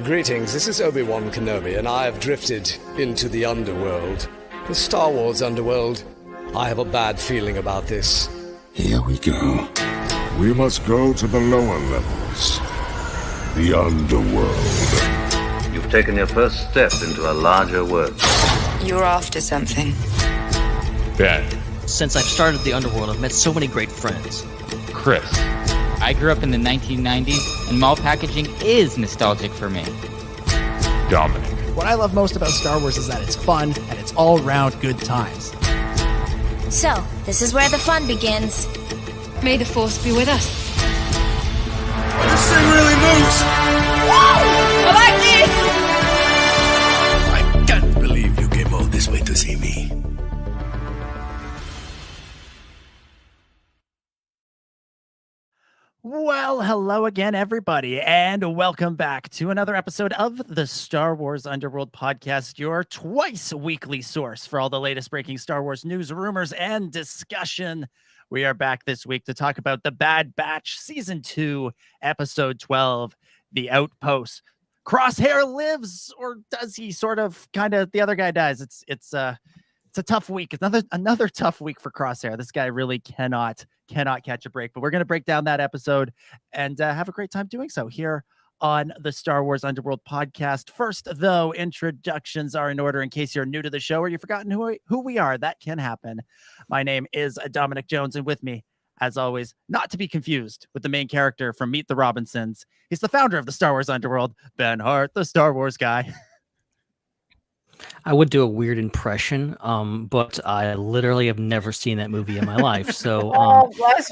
Greetings, this is Obi-Wan Kenobi, and I have drifted into the underworld. The Star Wars underworld. I have a bad feeling about this. Here we go. We must go to the lower levels. The underworld. You've taken your first step into a larger world. You're after something. Ben. Since I've started the underworld, I've met so many great friends. Chris. I grew up in the 1990s, and mall packaging is nostalgic for me. Dominic. What I love most about Star Wars is that it's fun and it's all-round good times. So, this is where the fun begins. May the Force be with us. This thing really moves! I like this! I can't believe you came all this way to see me. Well, hello again, everybody, and welcome back to another episode of the Star Wars Underworld podcast, your twice-weekly source for all the latest breaking Star Wars news, rumors, and discussion. We are back this week to talk about The Bad Batch, Season 2, Episode 12, The Outpost. Crosshair lives, or does he sort of, kind of, the other guy dies. It's a tough week. It's another tough week for Crosshair. This guy really cannot catch a break, but we're going to break down that episode and have a great time doing so here on the Star Wars Underworld podcast. First, though, introductions are in order in case you're new to the show or you've forgotten who we are. That can happen. My name is Dominic Jones, and with me, as always, not to be confused with the main character from Meet the Robinsons. He's the founder of the Star Wars Underworld, Ben Hart, the Star Wars guy. I would do a weird impression, but I literally have never seen that movie in my life. So,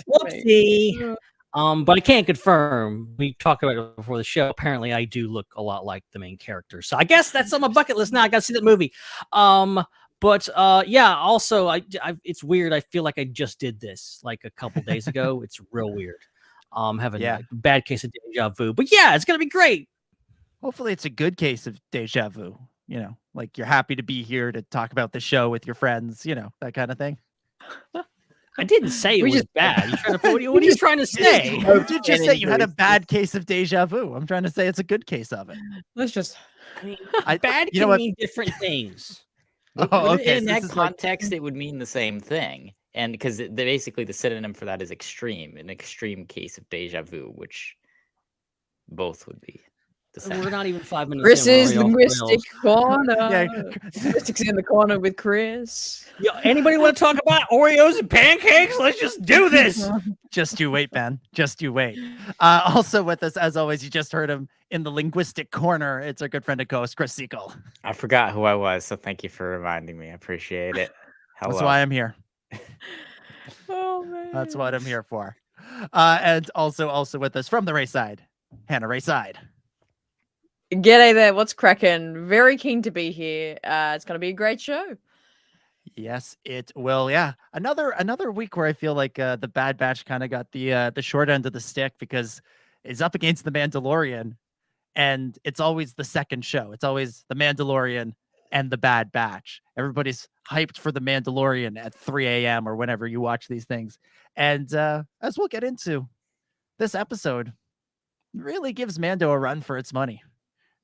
whoopsie. But I can't confirm. We talked about it before the show. Apparently, I do look a lot like the main character. So I guess that's on my bucket list now. I got to see that movie. Yeah. Also, it's weird. I feel like I just did this like a couple days ago. It's real weird. Having a bad case of deja vu. But yeah, it's gonna be great. Hopefully, it's a good case of deja vu. You know, like you're happy to be here to talk about the show with your friends, you know, that kind of thing. I didn't say it was bad. What are you trying to say? You did just say you had a bad case of deja vu. I'm trying to say it's a good case of it. Let's just... bad can mean different things. In that context, it would mean the same thing. And because basically the synonym for that is extreme, an extreme case of deja vu, which both would be. We're not even 5 minutes. Chris is linguistic corner. Linguistics in the corner with Chris. Yo, anybody want to talk about Oreos and pancakes? Let's just do this. Just you wait, Ben. Just you wait. Also with us, as always, you just heard him in the linguistic corner. It's our good friend and co-host, Chris Seekell. I forgot who I was, so thank you for reminding me. I appreciate it. Hello. That's why I'm here. Oh man. That's what I'm here for. And also with us from the Raeside, Hannah Raeside. G'day there, what's cracking? Very keen to be here. It's going to be a great show. Yes, it will. Yeah, another week where I feel like the Bad Batch kind of got the short end of the stick because it's up against the Mandalorian, and it's always the second show. It's always the Mandalorian and the Bad Batch. Everybody's hyped for the Mandalorian at 3 a.m. or whenever you watch these things. And as we'll get into, this episode really gives Mando a run for its money.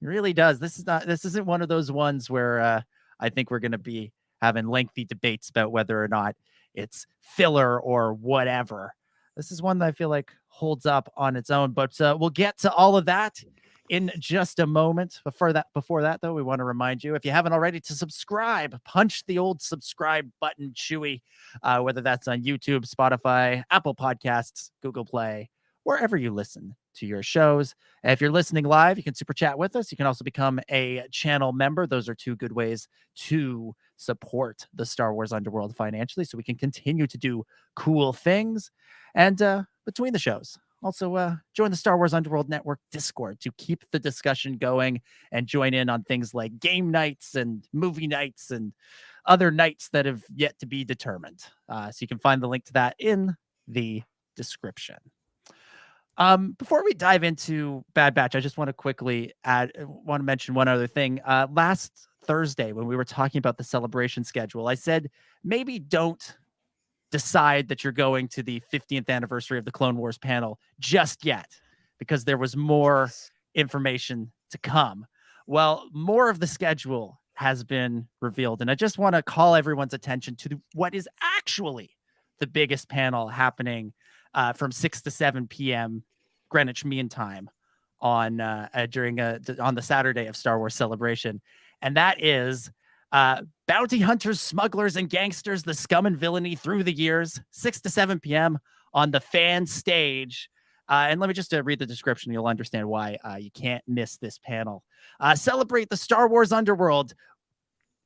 It really does. This isn't one of those ones where I think we're going to be having lengthy debates about whether or not it's filler or whatever. This is one that I feel like holds up on its own, but we'll get to all of that in just a moment. Before that, though, we want to remind you, if you haven't already, to subscribe. Punch the old subscribe button, Chewy, whether that's on YouTube, Spotify, Apple Podcasts, Google Play, wherever you listen to your shows. And if you're listening live, you can super chat with us. You can also become a channel member. Those are two good ways to support the Star Wars Underworld financially so we can continue to do cool things. And between the shows, also join the Star Wars Underworld Network Discord to keep the discussion going and join in on things like game nights and movie nights and other nights that have yet to be determined. So you can find the link to that in the description. Before we dive into Bad Batch, I just want to mention one other thing. Last Thursday, when we were talking about the celebration schedule, I said, maybe don't decide that you're going to the 50th anniversary of the Clone Wars panel just yet, because there was more information to come. Well, more of the schedule has been revealed, and I just want to call everyone's attention to what is actually the biggest panel happening from 6 to 7 p.m. Greenwich Mean Time on on the Saturday of Star Wars Celebration, and that is Bounty Hunters, Smugglers, and Gangsters: The Scum and Villainy Through the Years, 6 to 7 p.m. on the fan stage. And let me just read the description. You'll understand why you can't miss this panel. Celebrate the Star Wars underworld.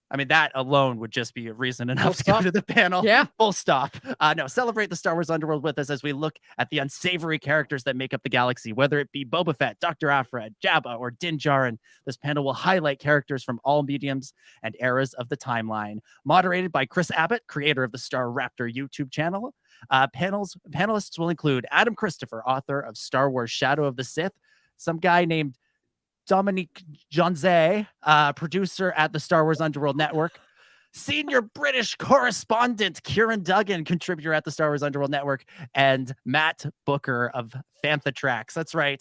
I mean, that alone would just be a reason enough to go to the panel. Yeah. Full stop. No, celebrate the Star Wars underworld with us as we look at the unsavory characters that make up the galaxy, whether it be Boba Fett, Dr. Aphra, Jabba, or Din Djarin. This panel will highlight characters from all mediums and eras of the timeline. Moderated by Chris Abbott, creator of the Star Raptor YouTube channel. Panelists will include Adam Christopher, author of Star Wars Shadow of the Sith, some guy named Dominic Jones, producer at the Star Wars Underworld Network, senior British correspondent Kieran Duggan, contributor at the Star Wars Underworld Network, and Matt Booker of Fantha Tracks. That's right.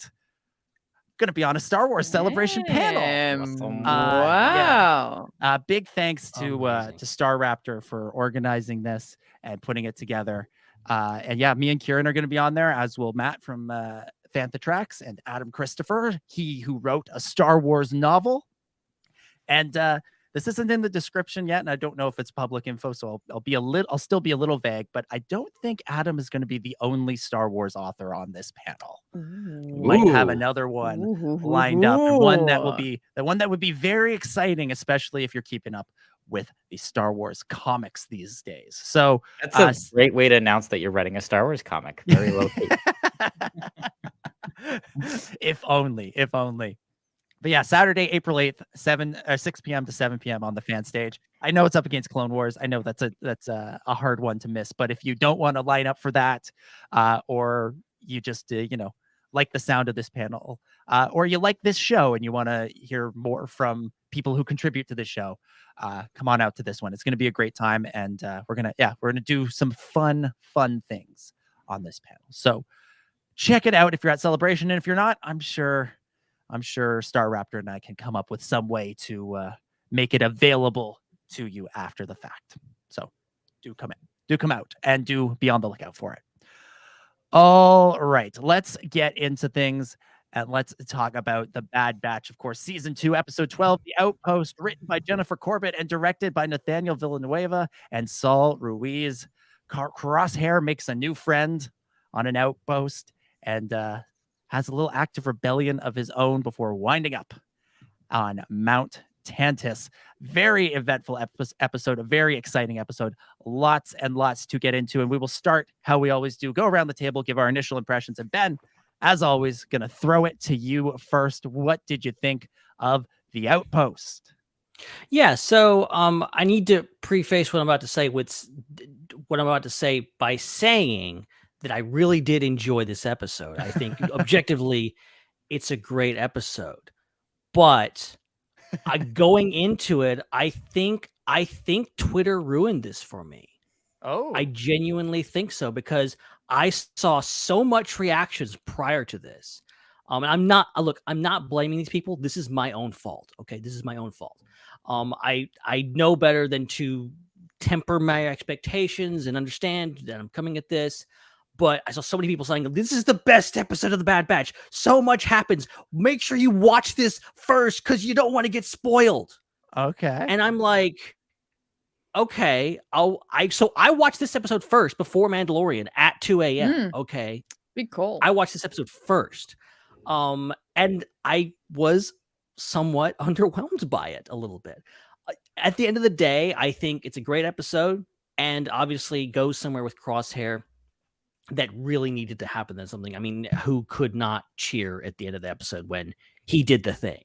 Going to be on a Star Wars Celebration panel. Wow. Big thanks to Star Raptor for organizing this and putting it together. And yeah, me and Kieran are going to be on there, as will Matt from Fantha Tracks, and Adam Christopher, he who wrote a Star Wars novel. And this isn't in the description yet, and I don't know if it's public info, so I'll still be a little vague, but I don't think Adam is going to be the only Star Wars author on this panel. Might have another one lined up, and one that would be very exciting, especially if you're keeping up with the Star Wars comics these days. So that's a great way to announce that you're writing a Star Wars comic. Very low key. If only. But yeah, Saturday, April 8th, 6 p.m. to 7 p.m. on the fan stage. I know it's up against Clone Wars. I know that's a hard one to miss. But if you don't want to line up for that, or you just like the sound of this panel, or you like this show and you want to hear more from people who contribute to this show, come on out to this one. It's going to be a great time, and we're gonna do some fun things on this panel. So check it out if you're at Celebration, and if you're not, I'm sure Star Raptor and I can come up with some way to make it available to you after the fact. So do come out, and do be on the lookout for it. All right, let's get into things, and let's talk about The Bad Batch. Of course, Season 2, Episode 12, The Outpost, written by Jennifer Corbett and directed by Nathaniel Villanueva and Saul Ruiz. Crosshair makes a new friend on an outpost, and has a little act of rebellion of his own before winding up on Mount Tantus. Very eventful episode, a very exciting episode. Lots and lots to get into, and we will start how we always do. Go around the table, give our initial impressions, and Ben, as always, going to throw it to you first. What did you think of The Outpost? Yeah, so I need to preface what I'm about to say by saying that I really did enjoy this episode. I think objectively, it's a great episode. But going into it, I think Twitter ruined this for me. Oh, I genuinely think so, because I saw so much reactions prior to this. I'm not blaming these people. This is my own fault. Okay, this is my own fault. I know better than to temper my expectations and understand that I'm coming at this. But I saw so many people saying, this is the best episode of The Bad Batch. So much happens. Make sure you watch this first, because you don't want to get spoiled. Okay. And I'm like, okay. So I watched this episode first before Mandalorian at 2 a.m. Okay. Be cool. I watched this episode first. And I was somewhat underwhelmed by it a little bit. At the end of the day, I think it's a great episode, and obviously goes somewhere with Crosshair that really needed to happen. That's something, I mean, who could not cheer at the end of the episode when he did the thing?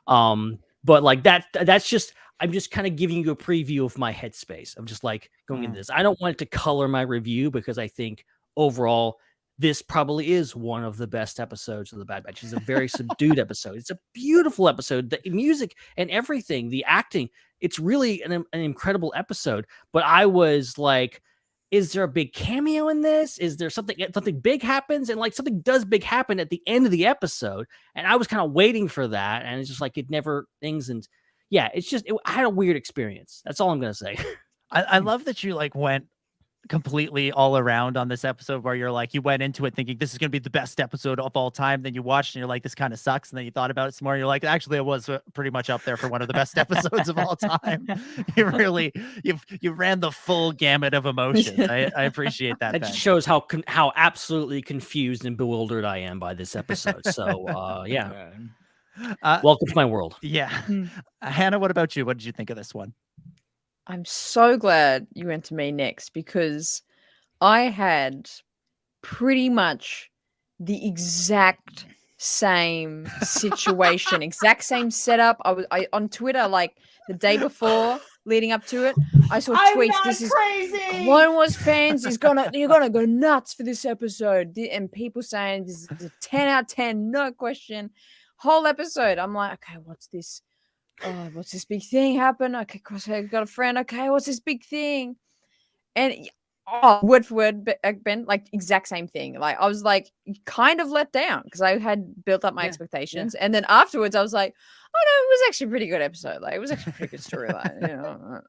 But like that's just, I'm just kind of giving you a preview of my headspace. I'm just like going into this. I don't want it to color my review, because I think overall this probably is one of the best episodes of The Bad Batch. It's a very subdued episode. It's a beautiful episode. The music and everything, the acting, it's really an incredible episode. But I was like, is there a big cameo in this? Is there something big happens? And like something does big happen at the end of the episode. And I was kind of waiting for that. And it's just like, it never things. And yeah, I had a weird experience. That's all I'm going to say. I love that you like went completely all around on this episode where you're like, you went into it thinking this is going to be the best episode of all time. Then you watched and you're like, this kind of sucks. And then you thought about it some more. And you're like, actually, it was pretty much up there for one of the best episodes of all time. You ran the full gamut of emotions. I appreciate that. It just shows how absolutely confused and bewildered I am by this episode. So yeah. Welcome to my world. Yeah. Hannah, what about you? What did you think of this one? I'm so glad you went to me next because I had pretty much the exact same situation, exact same setup. I on Twitter, like the day before leading up to it, I saw tweets. This is crazy. Clone Wars fans you're gonna go nuts for this episode, and people saying this is a 10 out of 10, no question. Whole episode, I'm like, okay, what's this? Oh, what's this big thing happen? Okay, Crosshair got a friend. Okay, what's this big thing? And word for word, Ben, like exact same thing. Like I was like kind of let down because I had built up my expectations, and then afterwards I was like, oh no, it was actually a pretty good episode. Like it was actually a pretty good storyline. You know?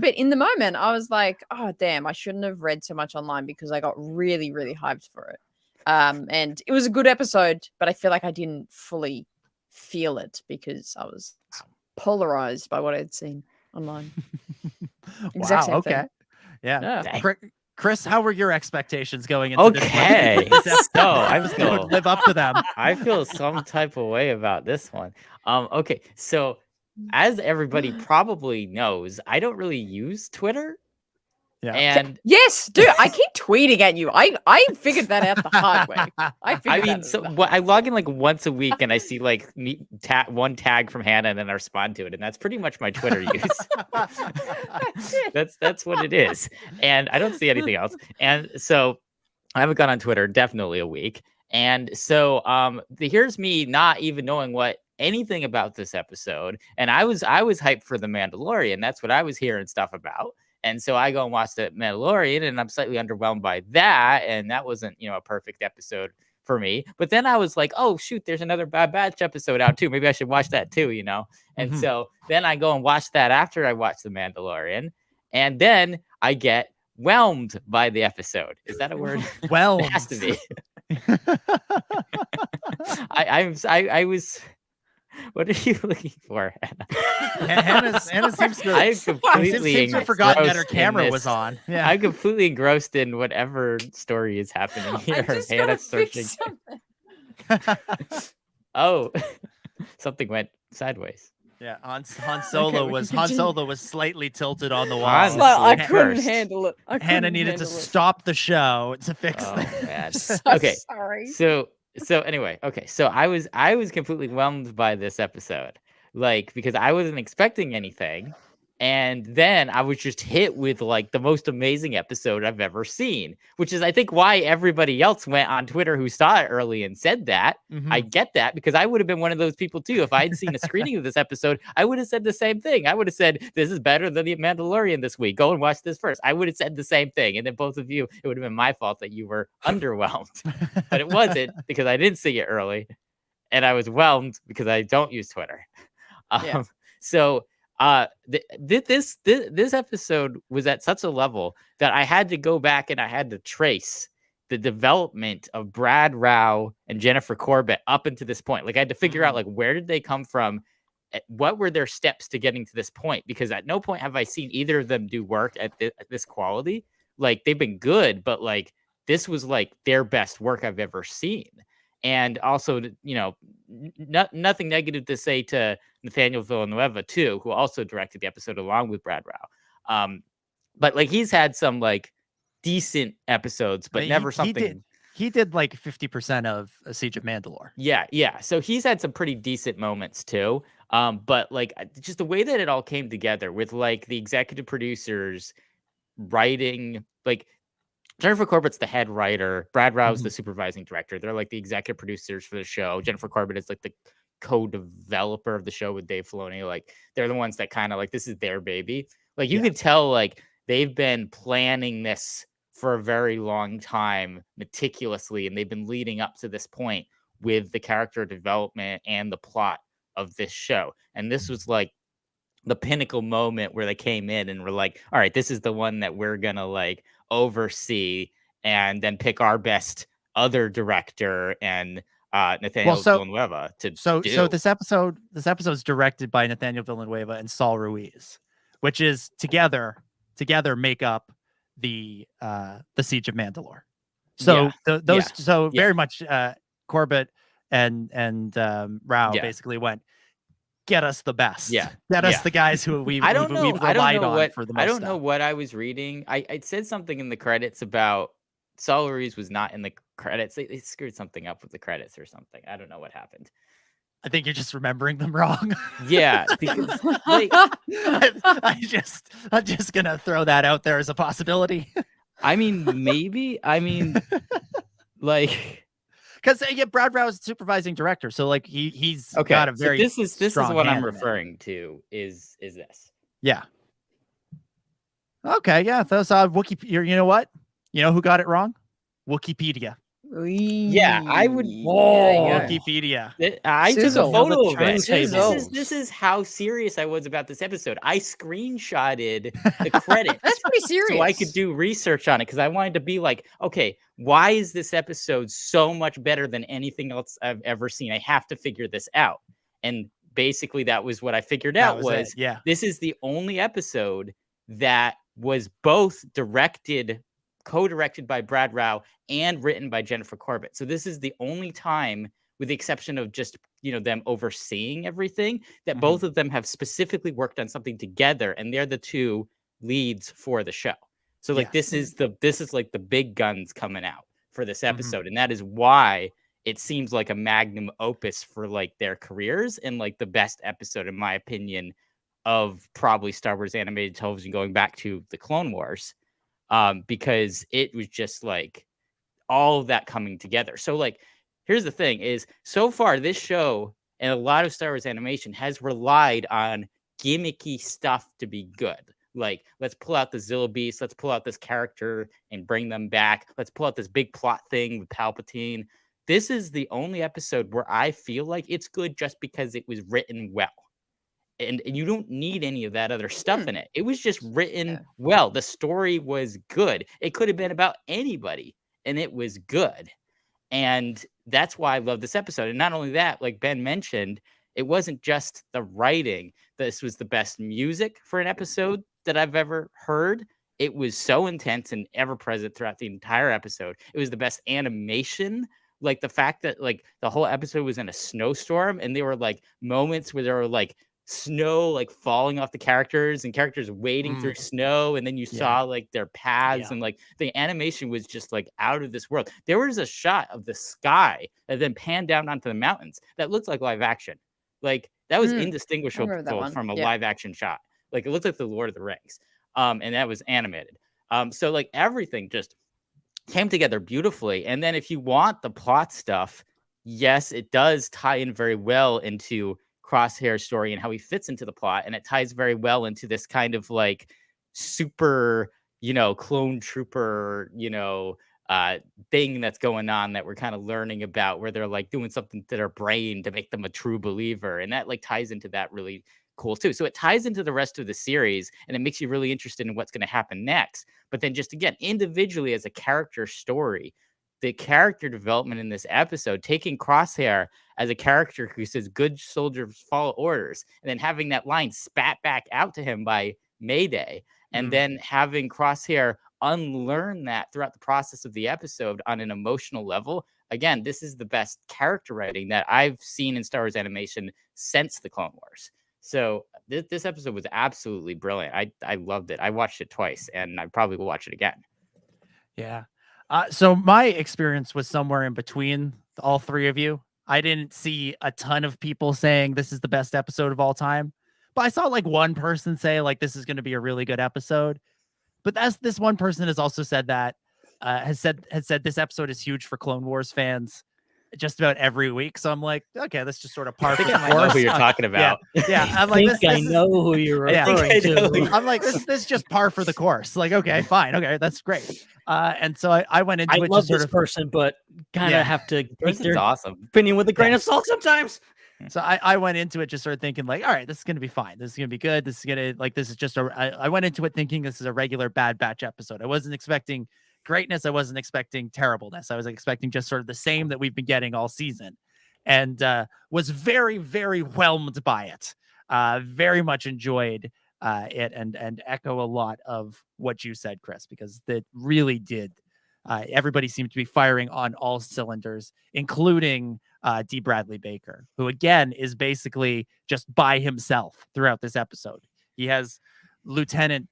But in the moment I was like, oh damn, I shouldn't have read so much online because I got really, really hyped for it. And it was a good episode, but I feel like I didn't fully feel it because I was polarized by what I'd seen online. Wow, okay. Thing. Yeah. Chris, how were your expectations going into this? Okay. So I'm going to live up to them. I feel some type of way about this one. Okay. So as everybody probably knows, I don't really use Twitter. Yeah. And yes, dude, I keep tweeting at you. I figured that out the hard way. I log in like once a week and I see like one tag from Hannah and then I respond to it, and that's pretty much my Twitter use. That's what it is, and I don't see anything else. And so I haven't gone on Twitter definitely a week, and so here's me not even knowing anything about this episode, and I was hyped for The Mandalorian. That's what I was hearing stuff about. And so I go and watch The Mandalorian, and I'm slightly underwhelmed by that. And that wasn't, a perfect episode for me. But then I was like, oh, shoot, there's another Bad Batch episode out too. Maybe I should watch that too, And so then I go and watch that after I watch The Mandalorian. And then I get whelmed by the episode. Is that a word? Whelmed. It has to be. I was... What are you looking for, Hannah? Hannah seems to have forgotten that her camera was on. Yeah. I'm completely engrossed in whatever story is happening here. Hannah's searching. Oh, something went sideways. Yeah, Han Solo was slightly tilted on the wall. I couldn't handle it. Hannah needed to stop the show to fix that. Man. So okay, sorry. So anyway, okay. So I was completely whelmed by this episode, because I wasn't expecting anything, and then I was just hit with like the most amazing episode I've ever seen, which is I think why everybody else went on Twitter who saw it early and said that. Mm-hmm. I get that because I would have been one of those people too. If I had seen a screening of this episode, I would have said the same thing. I would have said, this is better than The Mandalorian this week. Go and watch this first. I would have said the same thing. And then both of you, it would have been my fault that you were underwhelmed. But it wasn't because I didn't see it early. And I was whelmed because I don't use Twitter. So this episode was at such a level that I had to go back and I had to trace the development of Brad Rao and Jennifer Corbett up into this point. Like I had to figure out where did they come from? What were their steps to getting to this point? Because at no point have I seen either of them do work at this quality. Like they've been good, but like this was like their best work I've ever seen. And also, nothing negative to say to Nathaniel Villanueva too, who also directed the episode along with Brad Rao. But like he's had some like decent episodes, but never something. He did like 50% of Siege of Mandalore. Yeah. So he's had some pretty decent moments too. But like just the way that it all came together with like the executive producers writing, like Jennifer Corbett's the head writer. Brad Rao's the supervising director. They're like the executive producers for the show. Jennifer Corbett is like the co-developer of the show with Dave Filoni. Like they're the ones that kind of like, this is their baby. Like you could tell like they've been planning this for a very long time meticulously, and they've been leading up to this point with the character development and the plot of this show. And this was like the pinnacle moment where they came in and were like, all right, this is the one that we're gonna like oversee and then pick our best other director and Nathaniel Villanueva to so do. this episode's directed by Nathaniel Villanueva and Saul Ruiz, which is together make up the Siege of Mandalore. So very much Corbett and Rao basically went, get us the best. Get us the guys who we've relied on for the most I don't stuff. know what I was reading. I said something in the credits about Saul Ruiz was not in the credits. They screwed something up with the credits or something. I don't know what happened. I think you're just remembering them wrong. Yeah, because like, I'm just gonna throw that out there as a possibility. I mean, maybe. I mean, like, because Brad Rao is supervising director, so like he's okay. got a very this is what I'm hand referring to. Is this? Yeah. Okay. Yeah. Those Wookiee. You know what? You know who got it wrong? Wikipedia. Yeah, I would. Wikipedia. I took a photo of it. Turntables. This is how serious I was about this episode. I screenshotted the credits. That's pretty serious. So I could do research on it because I wanted to be like, okay, why is this episode so much better than anything else I've ever seen? I have to figure this out. And basically, that was what I figured out. Was this is the only episode that was both co-directed by Brad Rao and written by Jennifer Corbett. So this is the only time, with the exception of just, them overseeing everything, that both of them have specifically worked on something together, and they're the two leads for the show. So like this is like the big guns coming out for this episode, and that is why it seems like a magnum opus for like their careers, and like the best episode, in my opinion, of probably Star Wars animated television going back to the Clone Wars. Because it was just like all of that coming together. So like, here's the thing is, so far this show and a lot of Star Wars animation has relied on gimmicky stuff to be good. Like, let's pull out the Zilla Beast, let's pull out this character and bring them back. Let's pull out this big plot thing with Palpatine. This is the only episode where I feel like it's good just because it was written well. And you don't need any of that other stuff in it. It was just written well. The story was good. It could have been about anybody, and it was good. And that's why I love this episode. And not only that, like Ben mentioned, it wasn't just the writing. This was the best music for an episode that I've ever heard. It was so intense and ever present throughout the entire episode. It was the best animation. Like the fact that like the whole episode was in a snowstorm, and there were like moments where there were like snow like falling off the characters and characters wading through snow, and then you saw like their paths, and like the animation was just like out of this world. There was a shot of the sky that then panned down onto the mountains that looked like live action. Like that was indistinguishable from a live action shot. Like it looked like the Lord of the Rings, and that was animated. So like everything just came together beautifully. And then if you want the plot stuff, yes, it does tie in very well into Crosshair's story and how he fits into the plot, and it ties very well into this kind of like super, clone trooper, thing that's going on that we're kind of learning about, where they're like doing something to their brain to make them a true believer, and that like ties into that really cool too. So it ties into the rest of the series, and it makes you really interested in what's going to happen next. But then just again, individually as a character story, the character development in this episode, taking Crosshair as a character who says good soldiers follow orders, and then having that line spat back out to him by Mayday, and then having Crosshair unlearn that throughout the process of the episode on an emotional level. Again, this is the best character writing that I've seen in Star Wars animation since the Clone Wars. So this episode was absolutely brilliant. I loved it. I watched it twice, and I probably will watch it again. Yeah. So my experience was somewhere in between all three of you. I didn't see a ton of people saying this is the best episode of all time, but I saw like one person say like this is going to be a really good episode. But this one person has also said that has said this episode is huge for Clone Wars fans. just about every week. So I'm like, okay, that's just sort of par for the I know course. who you're talking about. Yeah. I'm like, I know who you're referring to. I'm like, this is just par for the course. Like, okay, fine. Okay, that's great. And so I went into I it love just sort this of person, but kind of have to take their awesome opinion with a grain of salt sometimes. So I went into it just sort of thinking like, all right, this is going to be fine. This is going to be good. This is going to like, this is just I went into it thinking this is a regular Bad Batch episode. I wasn't expecting greatness. I wasn't expecting terribleness. I was expecting just sort of the same that we've been getting all season, and was very, very whelmed by it. Very much enjoyed it and echo a lot of what you said, Chris, because that really did. Everybody seemed to be firing on all cylinders, including D. Bradley Baker, who again is basically just by himself throughout this episode. He has Lieutenant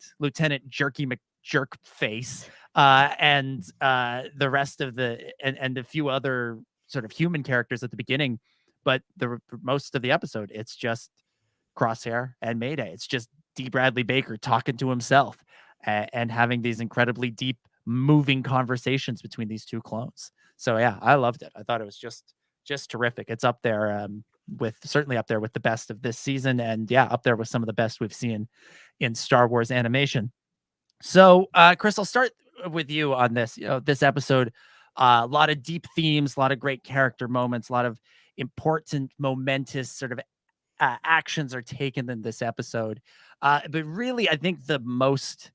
Jerky McJerk face, and the rest of and a few other sort of human characters at the beginning, but most of the episode it's just Crosshair and Mayday. It's just D. Bradley Baker talking to himself and having these incredibly deep, moving conversations between these two clones. So yeah, I loved it. I thought it was just terrific. It's up there certainly up there with the best of this season, and yeah, up there with some of the best we've seen in Star Wars animation. So Chris, I'll start with you on this. This episode, a lot of deep themes, a lot of great character moments, a lot of important, momentous sort of actions are taken in this episode. But really, I think the most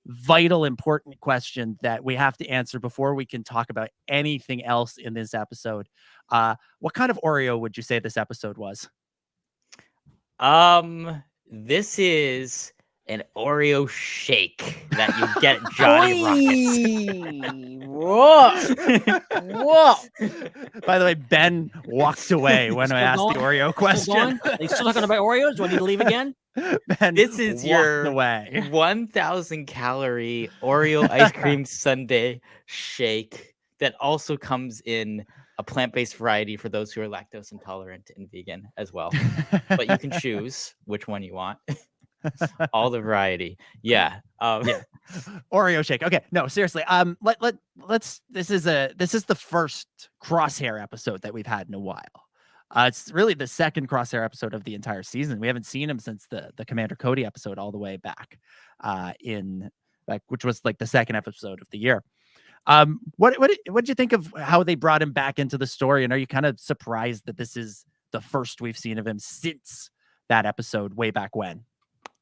vital, important question that we have to answer before we can talk about anything else in this episode. What kind of Oreo would you say this episode was? This is an Oreo shake that you get at Johnny Rockets. Whoa. By the way, Ben walked away when I asked the Oreo question. Are you still talking about Oreos? Do I need to leave again? Ben This is your away. 1,000 calorie Oreo ice cream sundae shake that also comes in a plant-based variety for those who are lactose intolerant and vegan as well. But you can choose which one you want. All the variety. Yeah. Oreo shake. Okay. No, seriously. Let's this is the first Crosshair episode that we've had in a while. It's really the second Crosshair episode of the entire season. We haven't seen him since the Commander Cody episode all the way back which was like the second episode of the year. What did you think of how they brought him back into the story? And are you kind of surprised that this is the first we've seen of him since that episode way back when?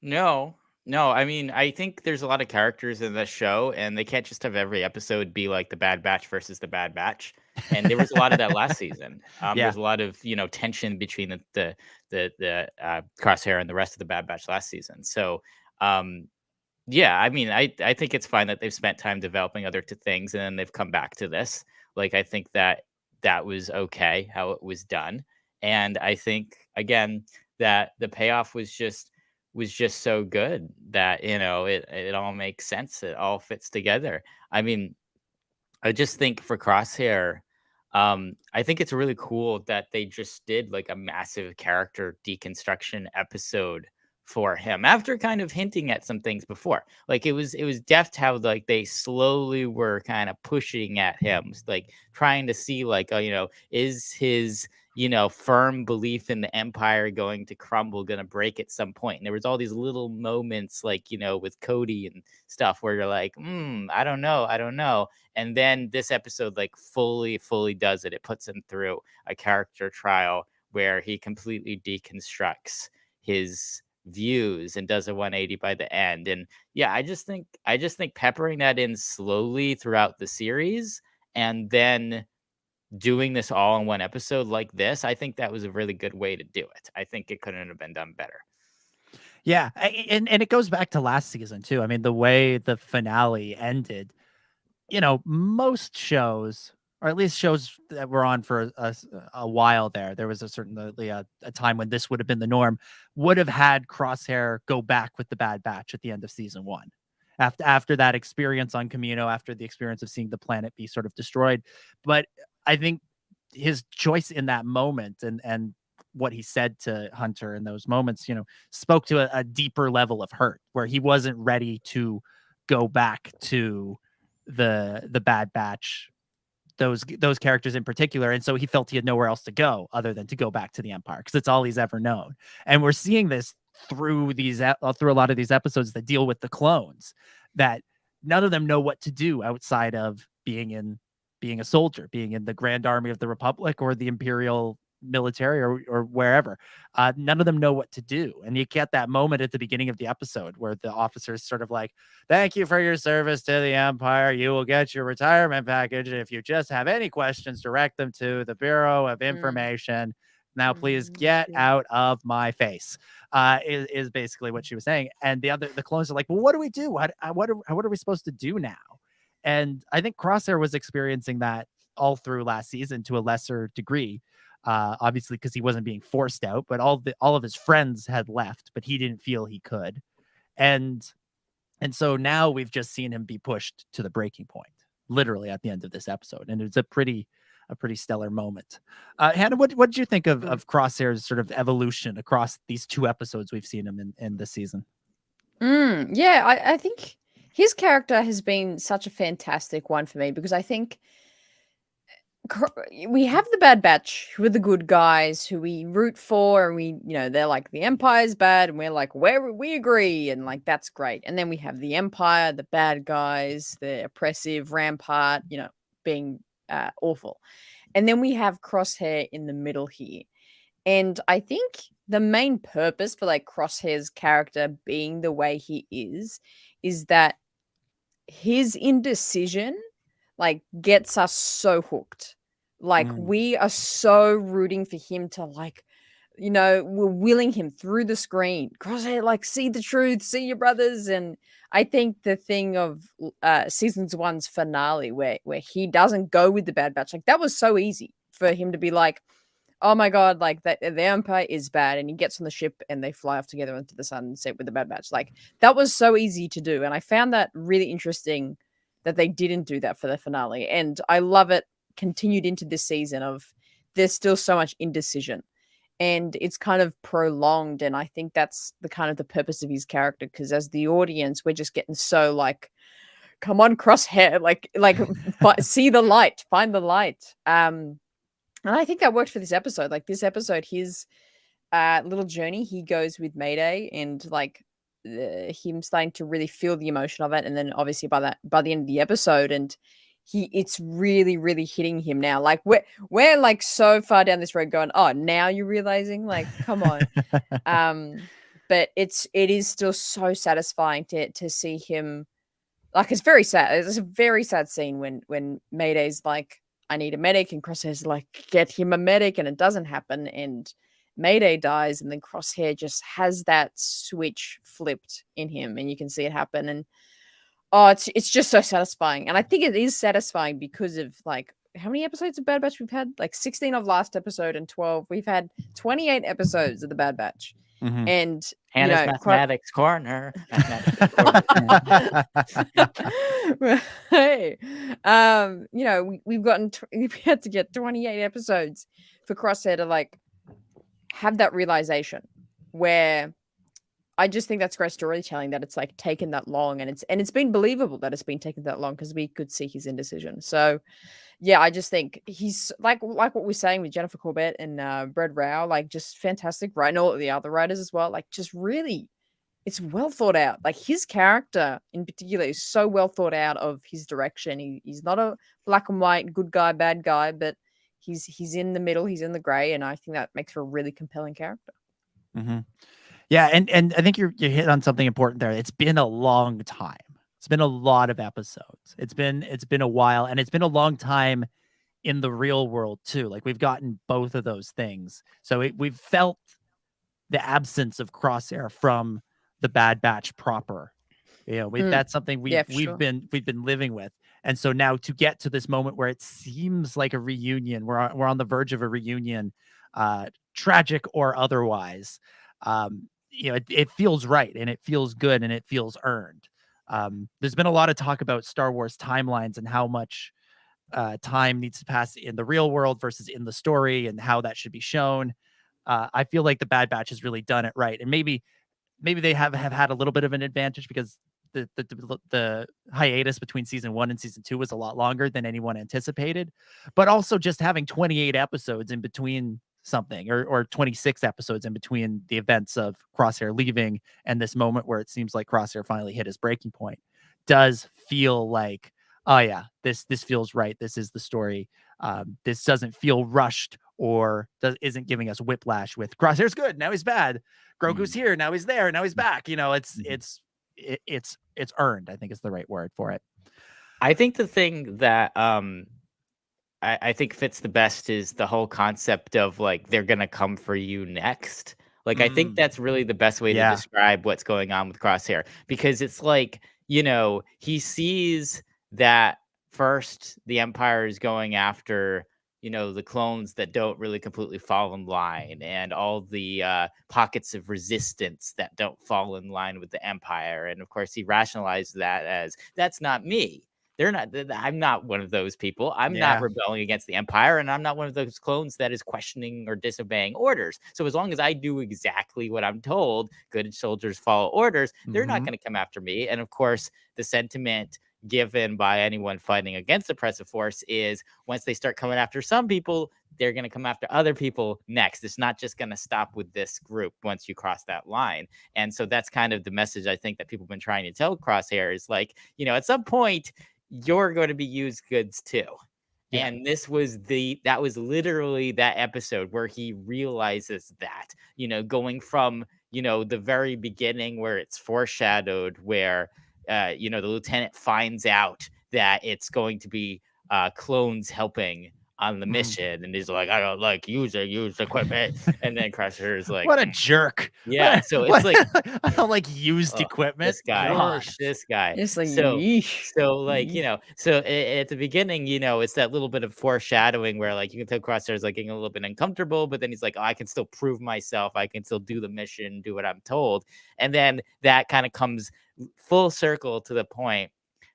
No. I mean, I think there's a lot of characters in the show, and they can't just have every episode be like the Bad Batch versus the Bad Batch. And there was a lot of that last season. There's a lot of tension between the Crosshair and the rest of the Bad Batch last season. So, yeah, I mean, I think it's fine that they've spent time developing other things, and then they've come back to this. Like, I think that was okay how it was done, and I think again that the payoff was just so good that it all makes sense. It all fits together. I mean, I just think for Crosshair, I think it's really cool that they just did like a massive character deconstruction episode for him after kind of hinting at some things before. Like it was deft how like they slowly were kind of pushing at him, like trying to see like, is his firm belief in the Empire going to crumble, going to break at some point. And there was all these little moments like, with Cody and stuff where you're like, I don't know. And then this episode like fully does it. It puts him through a character trial where he completely deconstructs his views and does a 180 by the end. And yeah, I just think peppering that in slowly throughout the series and then doing this all in one episode like this, I think that was a really good way to do it. I think it couldn't have been done better. Yeah, and it goes back to last season too. I mean, the way the finale ended, most shows, or at least shows that were on for a while there was certainly a time when this would have been the norm, would have had Crosshair go back with the Bad Batch at the end of season 1. After that experience on Camino, after the experience of seeing the planet be sort of destroyed. But I think his choice in that moment and what he said to Hunter in those moments, spoke to a deeper level of hurt where he wasn't ready to go back to the Bad Batch those characters in particular, and so he felt he had nowhere else to go other than to go back to the Empire because it's all he's ever known. And we're seeing this through through a lot of these episodes that deal with the clones, that none of them know what to do outside of being a soldier, being in the Grand Army of the Republic or the Imperial military or wherever. None of them know what to do. And you get that moment at the beginning of the episode where the officer's sort of like, thank you for your service to the Empire. You will get your retirement package. If you just have any questions, direct them to the Bureau of Information. Now, please get out of my face, is basically what she was saying. And the clones are like, well, what do we do? What are we supposed to do now? And I think Crosshair was experiencing that all through last season to a lesser degree. Obviously because he wasn't being forced out, but all of his friends had left, but he didn't feel he could. And so now we've just seen him be pushed to the breaking point, literally at the end of this episode. And it's a pretty stellar moment. Hannah, what did you think of Crosshair's sort of evolution across these 2 episodes we've seen him in this season? Yeah, I think his character has been such a fantastic one for me because I think we have the Bad Batch, who are the good guys, who we root for, and we, they're like, the Empire's bad, and we're like, we agree, and like, that's great. And then we have the Empire, the bad guys, the oppressive Rampart, being awful. And then we have Crosshair in the middle here. And I think the main purpose for like Crosshair's character being the way he is that his indecision like gets us so hooked. Like we are so rooting for him to like, we're willing him through the screen. Crosshair, like, see the truth, see your brothers. And I think the thing of season 1's finale where he doesn't go with the Bad Batch, like that was so easy for him to be like, oh my God, like that the Empire is bad. And he gets on the ship and they fly off together into the sunset with the Bad Batch. Like that was so easy to do. And I found that really interesting that they didn't do that for the finale. And I love it continued into this season of there's still so much indecision and it's kind of prolonged. And I think that's the kind of the purpose of his character. Because as the audience, we're just getting so like, come on, Crosshair, like see the light, find the light. And I think that worked for this episode. Like this episode, his little journey, he goes with Mayday and like him starting to really feel the emotion of it. And then obviously by the end of the episode, and it's really, really hitting him now. Like we're like so far down this road going, oh, now you're realizing, like, come on. But it is still so satisfying to see him. Like, it's very sad. It's a very sad scene when Mayday's like, I need a medic, and Crosshair's like, get him a medic, and it doesn't happen, and Mayday dies, and then Crosshair just has that switch flipped in him, and you can see it happen. And it's just so satisfying. And I think it is satisfying because of like how many episodes of Bad Batch we've had? Like 16 of last episode and 12. We've had 28 episodes of the Bad Batch. Mm-hmm. And Hannah's mathematics corner. Hey, we've had to get 28 episodes for Crosshair to like have that realization, where I just think that's great storytelling, that it's like taken that long, and it's been believable that it's been taken that long because we could see his indecision. So yeah, I just think he's like what we're saying with Jennifer Corbett and Brad Rao, like just fantastic, right? And all of the other writers as well, like just really, it's well thought out. Like his character in particular is so well thought out of his direction. He's not a black and white good guy, bad guy, but he's in the middle, he's in the gray, and I think that makes for a really compelling character. Mm-hmm. Yeah, and I think you hit on something important there. It's been a long time. It's been a lot of episodes. It's been a while, and it's been a long time in the real world too. Like we've gotten both of those things. So we've felt the absence of Crosshair from the Bad Batch proper. That's something we've been living with. And so now to get to this moment where it seems like a reunion, we're on the verge of a reunion, tragic or otherwise. It feels right, and it feels good, and it feels earned. There's been a lot of talk about Star Wars timelines and how much time needs to pass in the real world versus in the story, and how that should be shown. I feel like the Bad Batch has really done it right, and maybe they have had a little bit of an advantage because the hiatus between season 1 and season 2 was a lot longer than anyone anticipated, but also just having 28 episodes in between something, or 26 episodes in between the events of Crosshair leaving and this moment where it seems like Crosshair finally hit his breaking point, does feel like, oh yeah, this feels right. This is the story. This doesn't feel rushed or isn't giving us whiplash with Crosshair's good, now he's bad. Grogu's here, now he's there, now he's back. You know, it's earned, I think is the right word for it. I think the thing that I think fits the best is the whole concept of like they're gonna come for you next. Like I think that's really the best way to describe what's going on with Crosshair, because it's like, you know, he sees that first the Empire is going after, you know, the clones that don't really completely fall in line, and all the pockets of resistance that don't fall in line with the Empire. And of course, he rationalized that as, that's not me. I'm not one of those people. I'm not rebelling against the Empire, and I'm not one of those clones that is questioning or disobeying orders. So as long as I do exactly what I'm told, good soldiers follow orders, they're not going to come after me. And of course, the sentiment given by anyone fighting against oppressive force is, once they start coming after some people, they're going to come after other people next. It's not just going to stop with this group once you cross that line. And so that's kind of the message I think that people have been trying to tell Crosshair, is like, you know, at some point you're going to be used goods too. Yeah. And that was literally that episode where he realizes that, you know, going from, you know, the very beginning where it's foreshadowed, where you know, the lieutenant finds out that it's going to be clones helping on the mission, and he's like, I don't like used equipment. And then Crosshair is like, what a jerk. Yeah. So it's like, I don't like used equipment. This guy. It's like, so like, you know, so at the beginning, you know, it's that little bit of foreshadowing where like you can tell Crosshair is like getting a little bit uncomfortable, but then he's like, oh, I can still prove myself. I can still do the mission, do what I'm told. And then that kind of comes full circle to the point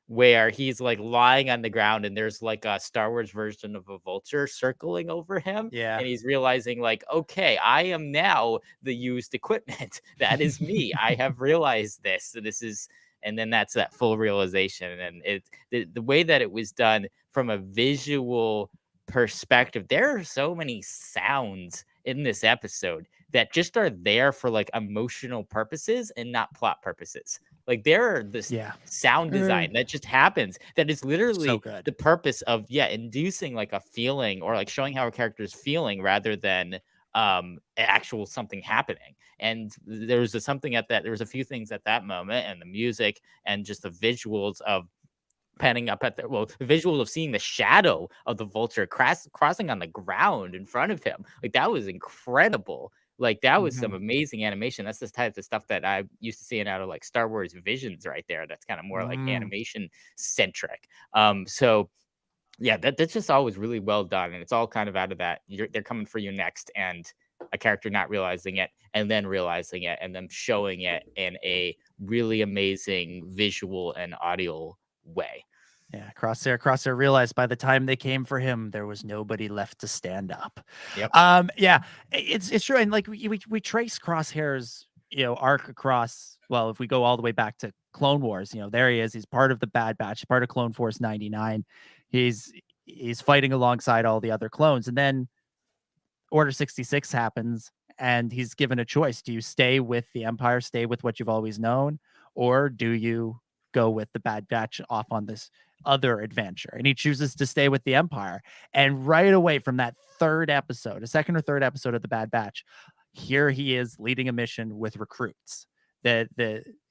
where he's like lying on the ground, and there's like a Star Wars version of a vulture circling over him. Yeah. And he's realizing like, okay, I am now the used equipment. That is me. I have realized this. So this is, and then that's that full realization. And the way that it was done from a visual perspective, there are so many sounds in this episode that just are there for like emotional purposes and not plot purposes. Like there are this sound design that just happens, that is literally the purpose of inducing like a feeling, or like showing how a character is feeling, rather than actual something happening. And there was a few things at that moment, and the music and just the visuals of panning up at the visual of seeing the shadow of the vulture crossing on the ground in front of him. Like that was incredible. Like that was some amazing animation. That's the type of stuff that I used to seeing out of like Star Wars Visions right there. That's kind of more like animation centric. So yeah, that's just always really well done. And it's all kind of out of that. They're coming for you next, and a character not realizing it, and then realizing it, and then showing it in a really amazing visual and audio way. Yeah, Crosshair realized by the time they came for him, there was nobody left to stand up. Yep. Yeah, it's true. And like we trace Crosshair's, you know, arc across, well, if we go all the way back to Clone Wars, you know, there he is. He's part of the Bad Batch, part of Clone Force 99. He's fighting alongside all the other clones. And then Order 66 happens, and he's given a choice. Do you stay with the Empire, stay with what you've always known, or do you go with the Bad Batch off on this other adventure? And he chooses to stay with the Empire. And right away from that a second or third episode of the Bad Batch, here he is leading a mission with recruits.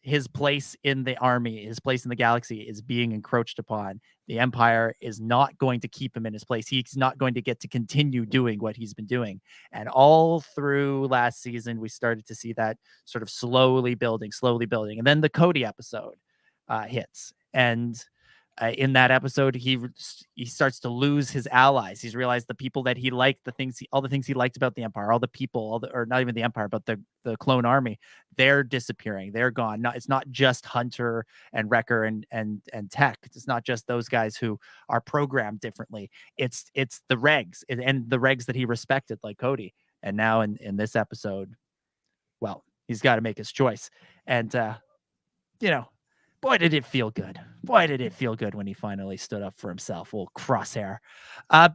His place in the army, his place in the galaxy is being encroached upon. The Empire is not going to keep him in his place. He's not going to get to continue doing what he's been doing. And all through last season, we started to see that sort of slowly building. And then the Cody episode hits, and in that episode, he starts to lose his allies. He's realized the people that he liked, all the things he liked about the Empire, all the people, or not even the Empire, but the clone army, they're disappearing. They're gone. It's not just Hunter and Wrecker and Tech. It's not just those guys who are programmed differently. It's the regs, and the regs that he respected, like Cody. And now in this episode, well, he's got to make his choice. And you know, boy, did it feel good. Boy, did it feel good when he finally stood up for himself. Old Crosshair.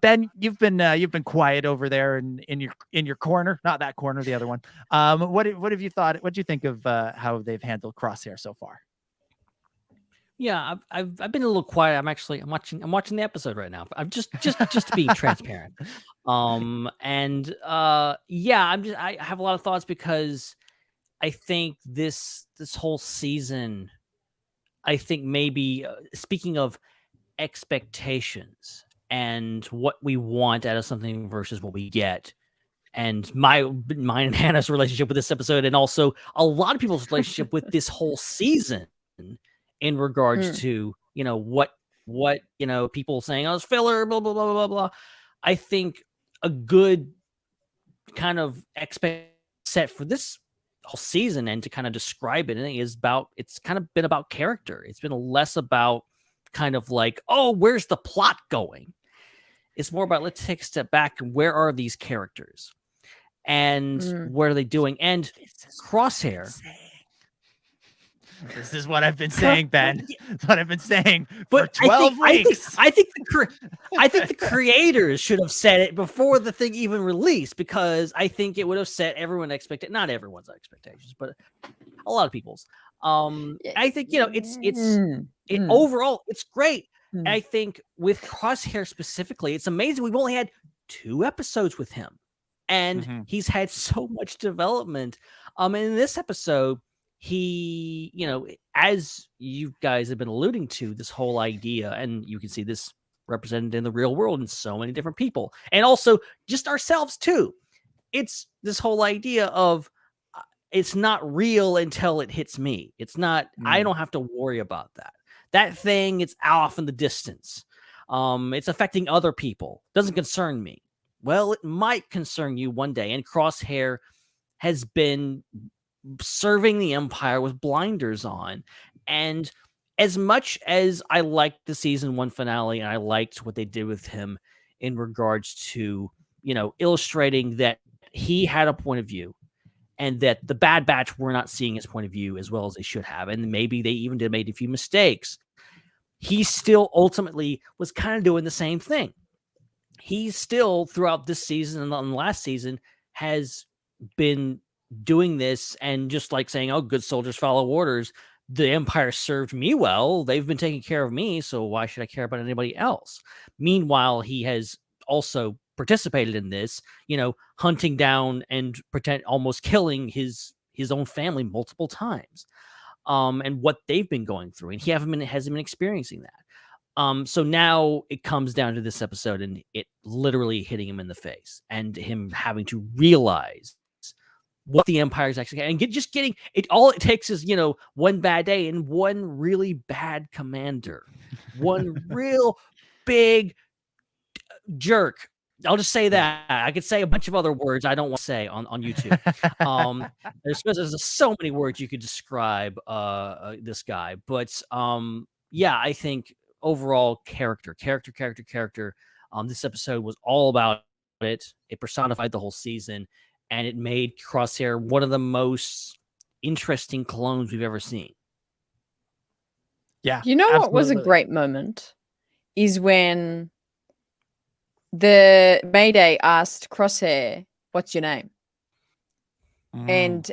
Ben, you've been quiet over there in your corner, not that corner, the other one. What have you thought? What do you think of how they've handled Crosshair so far? Yeah, I've been a little quiet. I'm watching the episode right now. I'm just to be transparent. I have a lot of thoughts because I think this whole season, I think maybe speaking of expectations and what we want out of something versus what we get, and mine and Hannah's relationship with this episode, and also a lot of people's relationship with this whole season in regards to, what people saying, oh, it's filler, blah, blah, blah, blah, blah. I think a good kind of expect set for this whole season and to kind of describe it, I think it's kind of been about character. It's been less about kind of like, oh, where's the plot going? It's more about, let's take a step back and where are these characters and what are they doing? And Crosshair. This is what I've been saying, Ben. That's what I've been saying for 12 weeks. I think the creators should have said it before the thing even released, because I think it would have set everyone not everyone's expectations, but a lot of people's. I think overall it's great. And I think with Crosshair specifically, it's amazing. We've only had 2 episodes with him, and he's had so much development. And in this episode, he, as you guys have been alluding to, this whole idea, and you can see this represented in the real world in so many different people, and also just ourselves too. It's this whole idea of it's not real until it hits me. It's not, I don't have to worry about that. That thing, it's off in the distance. It's affecting other people. Doesn't concern me. Well, it might concern you one day. And Crosshair has been serving the Empire with blinders on. And as much as I liked the season 1 finale, and I liked what they did with him in regards to, illustrating that he had a point of view and that the Bad Batch were not seeing his point of view as well as they should have. And maybe they even made a few mistakes. He still ultimately was kind of doing the same thing. He still, throughout this season and the last season, has been doing this and just like saying, oh, good soldiers follow orders. The Empire served me well. They've been taking care of me, so why should I care about anybody else? Meanwhile, he has also participated in this, hunting down and almost killing his own family multiple times. And what they've been going through, and he hasn't been experiencing that. So now it comes down to this episode and it literally hitting him in the face and him having to realize what the Empire is actually, and getting it. All it takes is, one bad day and one really bad commander, one real big jerk. I'll just say that. I could say a bunch of other words I don't want to say on YouTube. There's so many words you could describe this guy, but I think overall character. This episode was all about it. It personified the whole season, and it made Crosshair one of the most interesting clones we've ever seen. Yeah, what was a great moment is when the Mayday asked Crosshair, "What's your name?" And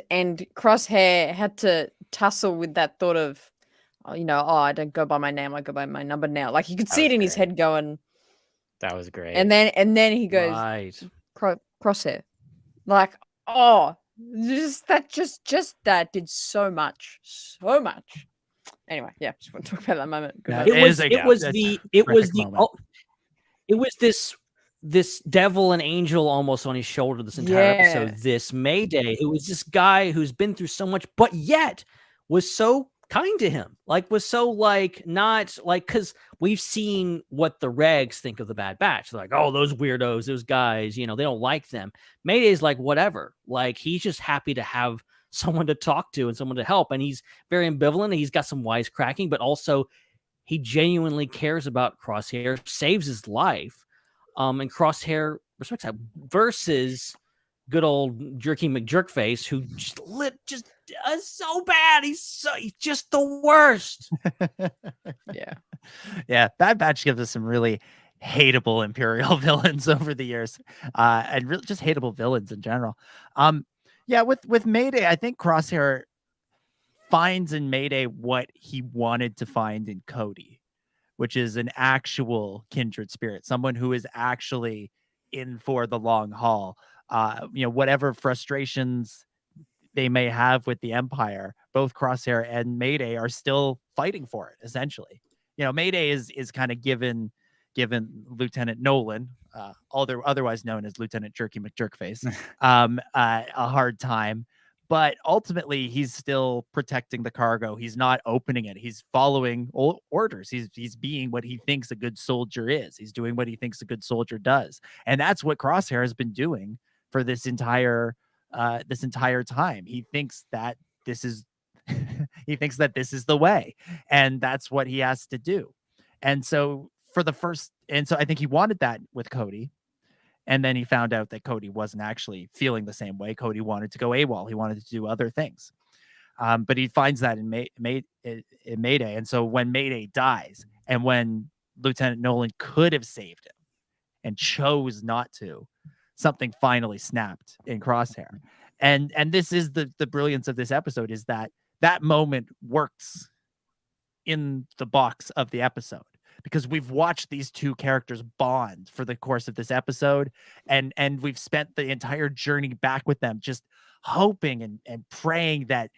Crosshair had to tussle with that thought of, I don't go by my name, I go by my number now. Like you could see it in his head going. That was great. And then he goes, right. Crosshair. Like, oh, that did so much. Anyway, yeah, just want to talk about that moment. It was this devil and angel almost on his shoulder this entire episode. This Mayday, who was this guy who's been through so much, but yet was so kind to him. Like, was so not because we've seen what the regs think of the Bad Batch. They're like, oh, those weirdos, those guys, they don't like them. Mayday's like, whatever. Like, he's just happy to have someone to talk to and someone to help. And he's very ambivalent. He's got some wisecracking, but also he genuinely cares about Crosshair, saves his life. And Crosshair respects that versus good old Jerky McJerkface, who just so bad. He's just the worst. Yeah. Bad Batch gives us some really hateable Imperial villains over the years, and really just hateable villains in general. With Mayday, I think Crosshair finds in Mayday what he wanted to find in Cody, which is an actual kindred spirit, someone who is actually in for the long haul. Whatever frustrations they may have with the Empire, both Crosshair and Mayday are still fighting for it, essentially. Mayday is kind of given Lieutenant Nolan, otherwise known as Lieutenant Jerky McJerkface, a hard time. But ultimately, he's still protecting the cargo. He's not opening it. He's following orders. He's being what he thinks a good soldier is. He's doing what he thinks a good soldier does. And that's what Crosshair has been doing for this entire time. He thinks that this is the way, and that's what he has to do. And so I think he wanted that with Cody. And then he found out that Cody wasn't actually feeling the same way. Cody wanted to go AWOL. He wanted to do other things. But he finds that in Mayday. And so when Mayday dies, and when Lieutenant Nolan could have saved him and chose not to, something finally snapped in Crosshair. And this is the brilliance of this episode, is that moment works in the box of the episode, because we've watched these two characters bond for the course of this episode, and we've spent the entire journey back with them, just hoping and praying that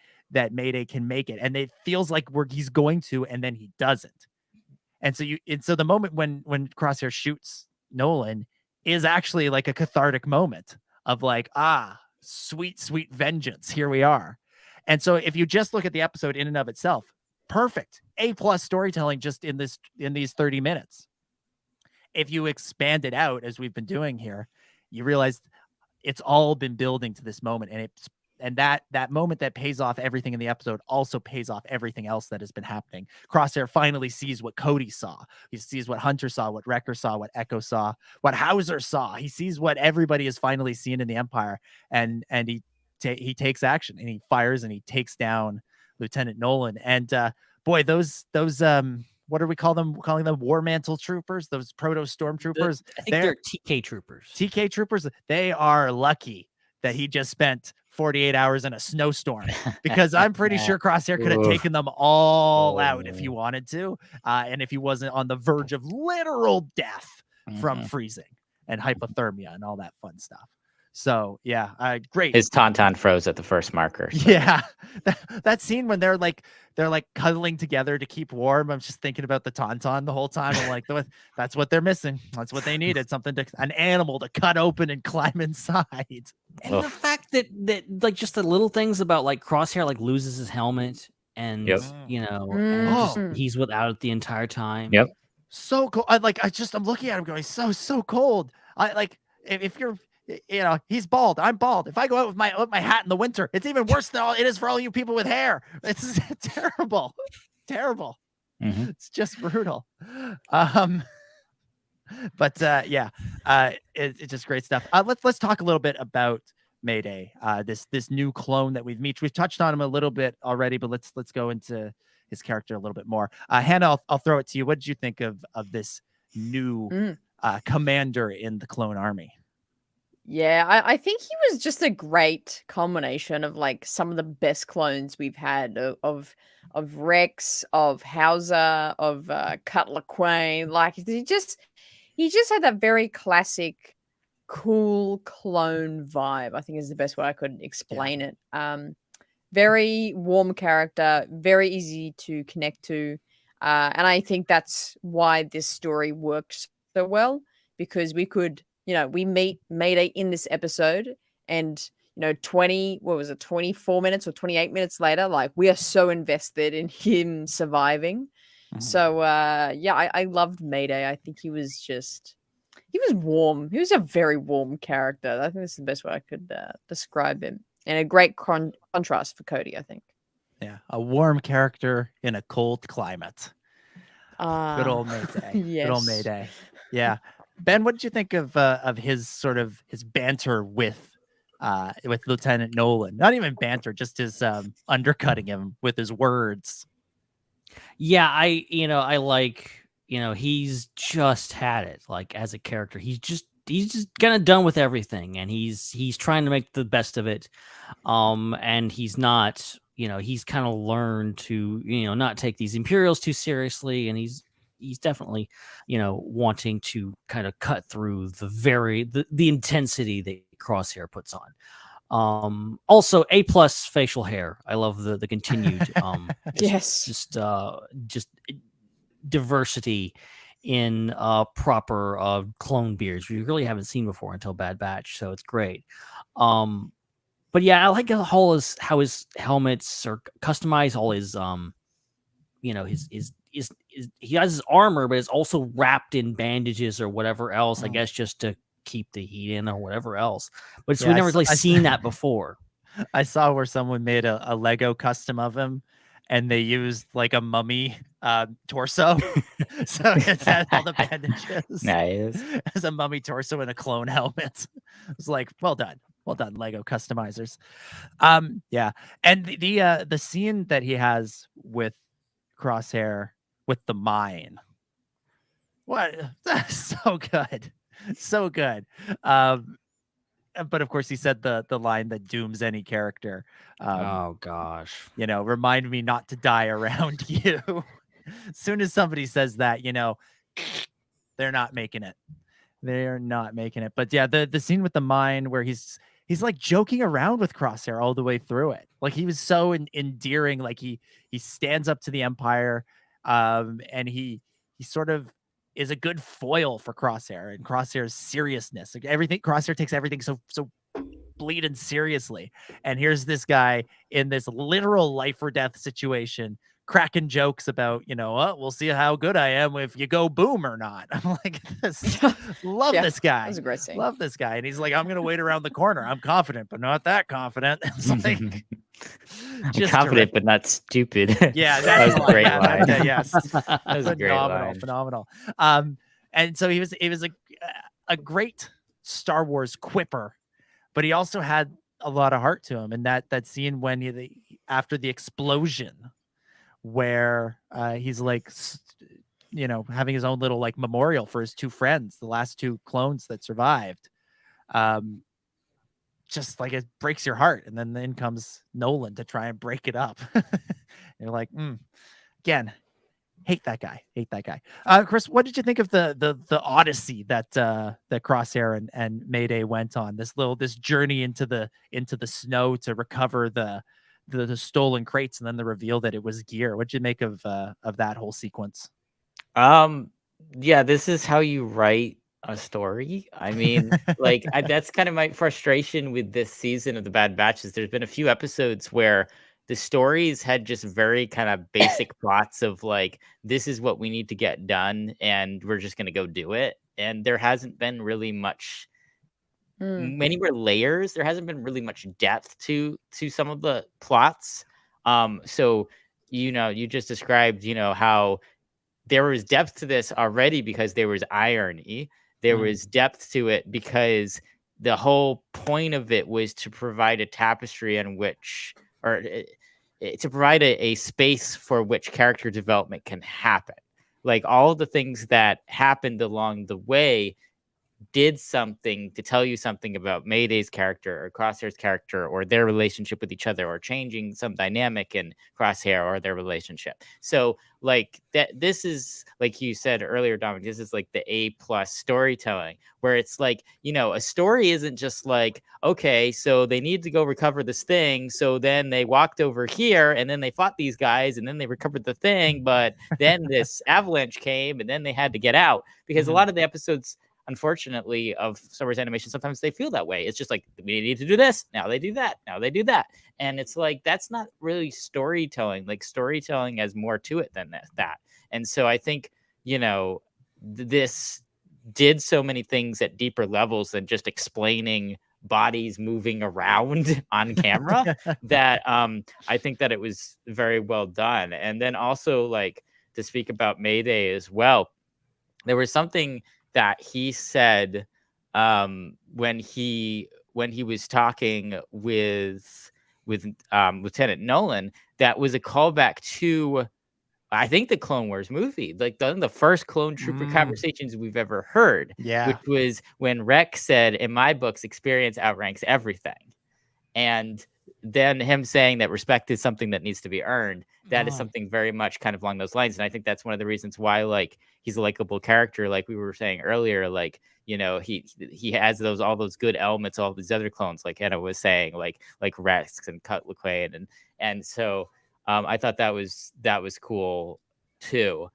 Mayday can make it. And it feels like he's going to, and then he doesn't. And so the moment when Crosshair shoots Nolan is actually like a cathartic moment of like, sweet vengeance, here we are. And so if you just look at the episode in and of itself, perfect A+ storytelling just in these 30 minutes. If you expand it out, as we've been doing here, you realize it's all been building to this moment, and that moment that pays off everything in the episode also pays off everything else that has been happening. Crosshair finally sees what Cody saw. He sees what Hunter saw, what Wrecker saw, what Echo saw, what Hauser saw. He sees what everybody has finally seen in the Empire, and he takes action, and he fires, and he takes down Lieutenant Nolan. And boy, those what are we calling them? War Mantle troopers, those proto stormtroopers. I think they're TK troopers. TK troopers. They are lucky that he just spent 48 hours in a snowstorm, because I'm pretty sure Crosshair could have taken them all out if he wanted to, and if he wasn't on the verge of literal death from freezing and hypothermia and all that fun stuff. So great. His tauntaun froze at the first marker. So. Yeah, that scene when they're like cuddling together to keep warm. I'm just thinking about the tauntaun the whole time. I'm like, that's what they're missing. That's what they needed. an animal to cut open and climb inside. And the fact that like just the little things about like Crosshair like loses his helmet, and he's without it the entire time. Yep. So cool. I'm looking at him going, so cold. If you're, he's bald. I'm bald. If I go out with my hat in the winter, it's even worse than it is for all you people with hair. It's terrible. It's just brutal. It's just great stuff. Let's talk a little bit about Mayday. This new clone that we've touched on him a little bit already, but let's go into his character a little bit more. Hannah, I'll throw it to you. What did you think of this new commander in the clone army? Yeah, I think he was just a great combination of like some of the best clones we've had of Rex, of Hauser, of Cutler Quain. Like he just had that very classic, cool clone vibe. I think is the best way I could explain it. Very warm character, very easy to connect to, and I think that's why this story works so well, because we could. We meet Mayday in this episode, and 24 minutes or 28 minutes later, like we are so invested in him surviving. So I loved Mayday. I think he was warm. He was a very warm character. I think this is the best way I could describe him, and a great contrast for Cody, I think. Yeah, a warm character in a cold climate. Good old Mayday. Yes. Good old Mayday. Yeah. Ben, what did you think of his banter with with Lieutenant Nolan. Not even banter, just his undercutting him with his words. Yeah, I like, he's just had it, like, as a character. He's just kind of done with everything, and he's trying to make the best of it. And he's not, he's kind of learned to, not take these Imperials too seriously, and he's definitely, wanting to kind of cut through the intensity that Crosshair puts on. Also A+ facial hair. I love the continued Yes. just diversity in proper clone beards we really haven't seen before until Bad Batch, so it's great. But yeah, I like how his helmets are customized, all his his he has his armor, but it's also wrapped in bandages or whatever else, I guess, just to keep the heat in or whatever else. But we've never really seen that before. I saw where someone made a Lego custom of him, and they used like a mummy torso. So it's had all the bandages. Nice. As a mummy torso and a clone helmet. It's like, well done, Lego customizers. Yeah, and the scene that he has with Crosshair with the mine. What? That's so good. So good. But of course, he said the line that dooms any character. Oh gosh, remind me not to die around you. As soon as somebody says that, they're not making it. They're not making it. But yeah, the scene with the mine where he's like joking around with Crosshair all the way through it. Like he was so endearing. Like he stands up to the Empire, and he sort of is a good foil for Crosshair and Crosshair's seriousness. Like everything, Crosshair takes everything so bleeding seriously. And here's this guy in this literal life or death situation, cracking jokes about, we'll see how good I am if you go boom or not. I'm like, love this guy. That was a great scene. Love this guy. And he's like, I'm going to wait around the corner. I'm confident, but not that confident. It's like, I'm confident, but not stupid. Yeah, that was a great line. Yes, that was a great line. Phenomenal. And so he was a great Star Wars quipper, but he also had a lot of heart to him. And that scene when after the explosion, where he's like, having his own little like memorial for his two friends, the last two clones that survived. Just like it breaks your heart, and then in comes Nolan to try and break it up. You're like, again, hate that guy. Chris, what did you think of the odyssey that Crosshair and Mayday went on? This journey into the snow to recover the stolen crates, and then the reveal that it was gear. What did you make of that whole sequence? Yeah, this is how you write a story. I mean, like that's kind of my frustration with this season of the Bad Batch. Is there's been a few episodes where the stories had just very kind of basic plots of like, this is what we need to get done, and we're just going to go do it. And there hasn't been really much, many more layers. There hasn't been really much depth to some of the plots. So, you just described, how there was depth to this already because there was irony. There was depth to it because the whole point of it was to provide a tapestry on which, or to provide a space for which character development can happen. Like all the things that happened along the way did something to tell you something about Mayday's character or Crosshair's character or their relationship with each other, or changing some dynamic in Crosshair or their relationship. So like this is, like you said earlier, Dominic, this is like the A+ storytelling, where it's like, a story isn't just like, okay, so they need to go recover this thing. So then they walked over here and then they fought these guys and then they recovered the thing. But then this avalanche came and then they had to get out, because a lot of the episodes, unfortunately, of Star Wars animation, sometimes they feel that way. It's just like, we need to do this, now they do that, now they do that. And it's like, that's not really storytelling. Like storytelling has more to it than that. And so I think, this did so many things at deeper levels than just explaining bodies moving around on camera that I think that it was very well done. And then also, like, to speak about Mayday as well, there was something that he said when he when he was talking with Lieutenant Nolan, that was a callback to, I think, the Clone Wars movie, like the first clone trooper conversations we've ever heard, which was when Rex said, in my books, experience outranks everything. And then him saying that respect is something that needs to be earned. That is something very much kind of along those lines. And I think that's one of the reasons why, like, he's a likable character. Like we were saying earlier, like, you know, he has all those good elements, all these other clones, like Anna was saying, like Rex and Cut LaQuaid. And so I thought that was cool too.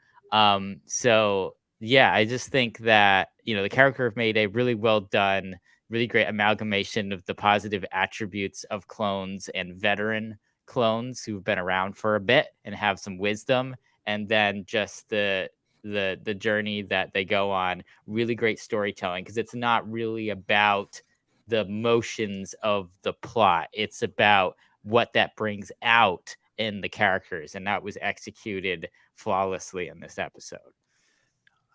So yeah, I just think that, you know, the character of Mayday, really well done, really great amalgamation of the positive attributes of clones and veteran clones who've been around for a bit and have some wisdom, and then just the journey that they go on. Really great storytelling, because it's not really about the motions of the plot. It's about what that brings out in the characters, and that was executed flawlessly in this episode.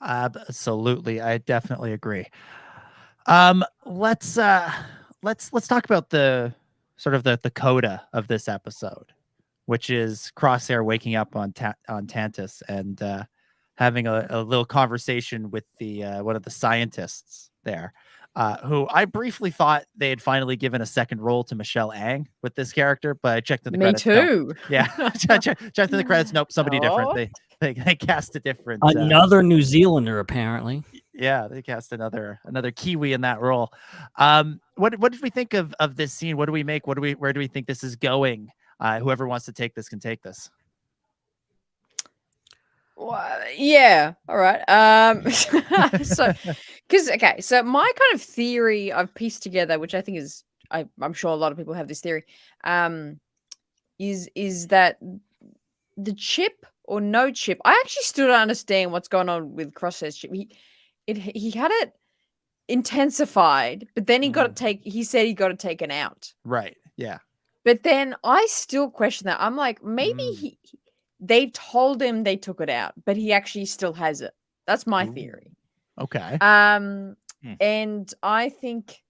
Absolutely, I definitely agree. Let's talk about the sort of the coda of this episode, which is Crosshair waking up on Tantus and having a little conversation with the one of the scientists there, who I briefly thought they had finally given a second role to Michelle Ang with this character, but I checked in the credits. Me too. Nope. Yeah, checked in the credits. Nope, somebody different. They cast a different another New Zealander apparently. Yeah, they cast another Kiwi in that role. What did we think of this scene? What do we make? Where do we think this is going? Whoever wants to take this can take this. Well, yeah. All right. So my kind of theory I've pieced together, which I think is, I'm sure a lot of people have this theory, is that the chip or no chip. I actually still don't understand what's going on with Crosshair's chip. He had it intensified, but then he said he got it taken out. Right. Yeah. But then I still question that. I'm like, maybe they told him they took it out, but he actually still has it. That's my theory. Okay. And I think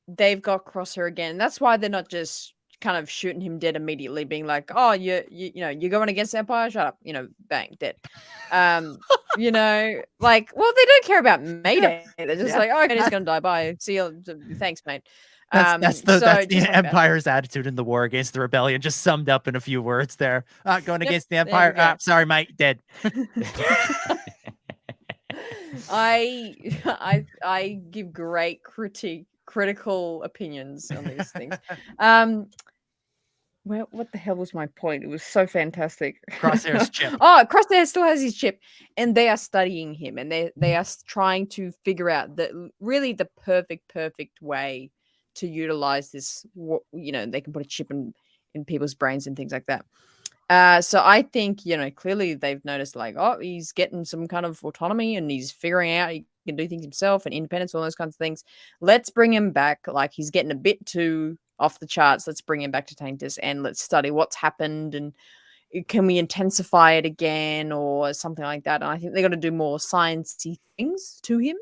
they've got Crosshair again. That's why they're not just kind of shooting him dead immediately, being like, "Oh, you're going against the Empire. Shut up." Bang, dead. They don't care about Mayday. They're just like, "Oh, okay, he's gonna die. Bye. See you. Thanks, mate." That's the Empire's attitude in the war against the rebellion, just summed up in a few words there. Going against the Empire. Sorry, mate, dead. I give great critical opinions on these things. Well, what the hell was my point? It was so fantastic. Crosshair's chip. Crosshair still has his chip, and they are studying him, and they are trying to figure out the perfect way to utilize this. They can put a chip in people's brains and things like that. So I think, clearly they've noticed, like, oh, he's getting some kind of autonomy and he's figuring out he can do things himself and independence, all those kinds of things. Let's bring him back. Like, he's getting a bit too off the charts. Let's bring him back to Taintus and let's study what's happened and can we intensify it again or something like that. And I think they're going to do more sciencey things to him.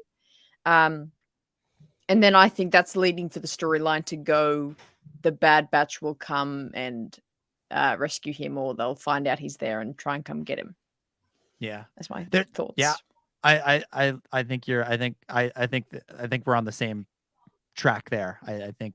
And then I think that's leading for the storyline to go, the Bad Batch will come and rescue him, or they'll find out he's there and try and come get him. Yeah, that's my thoughts. Yeah, I think we're on the same track there. I think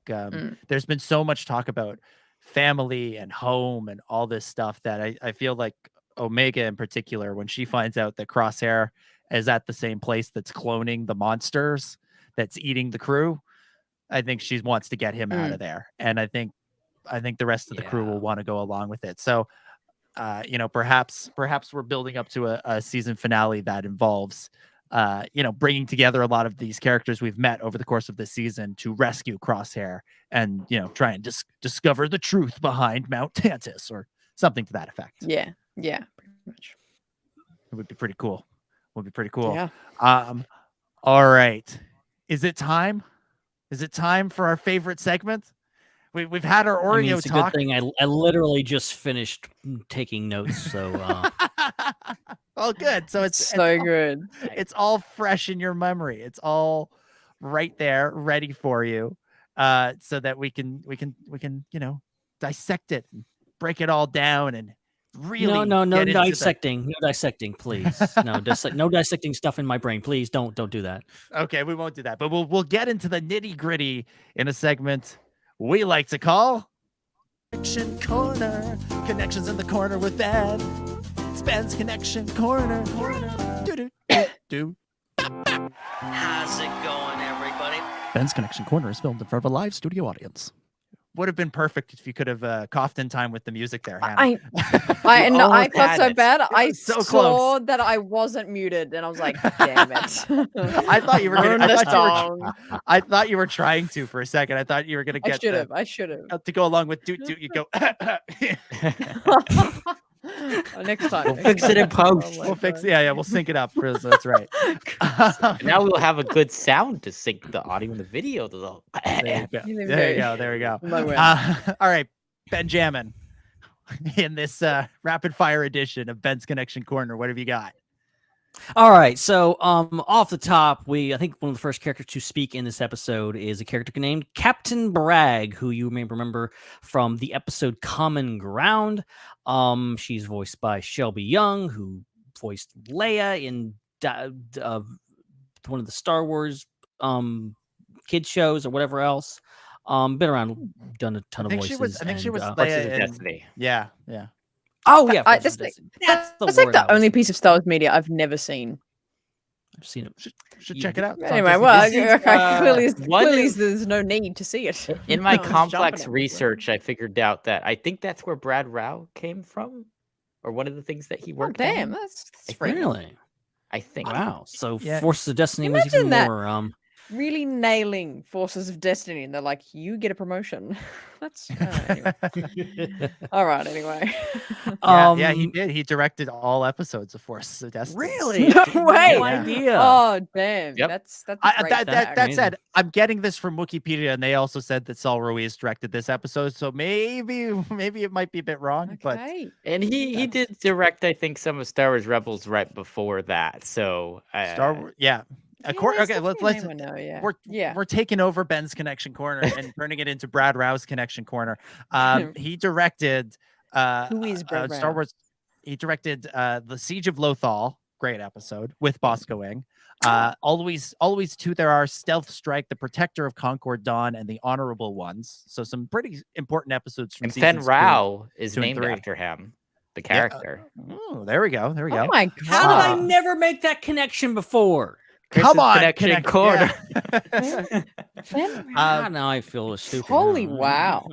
there's been so much talk about family and home and all this stuff that I feel like Omega in particular, when she finds out that Crosshair is at the same place that's cloning the monsters that's eating the crew, I think she wants to get him out of there. And I think the rest of the crew will want to go along with it. So, perhaps we're building up to a season finale that involves, bringing together a lot of these characters we've met over the course of this season to rescue Crosshair and, try and discover the truth behind Mount Tantus or something to that effect. Yeah, pretty much. It would be pretty cool. Yeah. All right. Is it time? Is it time for our favorite segment? We've had our Oreo it's talk. A good thing I literally just finished taking notes, so oh, good. So it's good. It's all fresh in your memory. It's all right there, ready for you. so that we can dissect it and break it all down and really no get into dissecting, no dissecting, please. No dissecting stuff in my brain, please. Don't do that. Okay, we won't do that, but we'll get into the nitty gritty in a segment we like to call Connection Corner. Connections in the corner with Ben. It's Ben's Connection Corner. Do. How's it going, everybody? Ben's Connection Corner is filmed in front of a live studio audience. Would have been perfect if you could have coughed in time with the music there, Hannah. I felt so bad. I so saw that I wasn't muted, and I was like, "Damn it!" I thought you were gonna. I thought you were trying to for a second. I thought you were gonna get. I should have. To go along with doot. You go. Next time. We'll fix it in post. We'll fix it. Yeah. We'll sync it up. That's right. And now we'll have a good sound to sync the audio and the video. There you go. All right, Benjamin. In this rapid fire edition of Ben's Connection Corner, what have you got? All right, so off the top, I think one of the first characters to speak in this episode is a character named Captain Bragg, who you may remember from the episode Common Ground. She's voiced by Shelby Young, who voiced Leia in one of the Star Wars kid shows or whatever else. Been around, done a ton of voices. I think she was Leia in Destiny. Yeah. Oh yeah, That's like the only piece of Star Wars media I've never seen. I've seen it. Should check it out. Anyway, clearly there's no need to see it. In my complex research, I figured out that I think that's where Brad Rao came from, or one of the things that he worked on. Damn, that's really. I think. Wow. So Forces of Destiny was even more. Really nailing Forces of Destiny, and they're like, "You get a promotion." That's anyway. All right. Anyway. Yeah, he did. He directed all episodes of Forces of Destiny. Really? No way. No idea. Oh damn. Yep. That's that said, I'm getting this from Wikipedia, and they also said that Saul Ruiz directed this episode, so maybe it might be a bit wrong. Okay. And he did direct, I think, some of Star Wars Rebels right before that. So Star Wars, yeah. Okay, let's we're taking over Ben's Connection Corner and turning it into Brad Rao's Connection Corner. He directed who is Brad Rao? Star Wars. He directed The Siege of Lothal, great episode with Bosco Ing. Always Two There Are, Stealth Strike, The Protector of Concord Dawn, and The Honorable Ones. So some pretty important episodes from and seasons Fen Rao is 2 and named 3. after him, the character. Oh, there we go. Oh my god! How did I never make that connection before? Come on, Connection Corner. Now I feel stupid. Holy now. wow!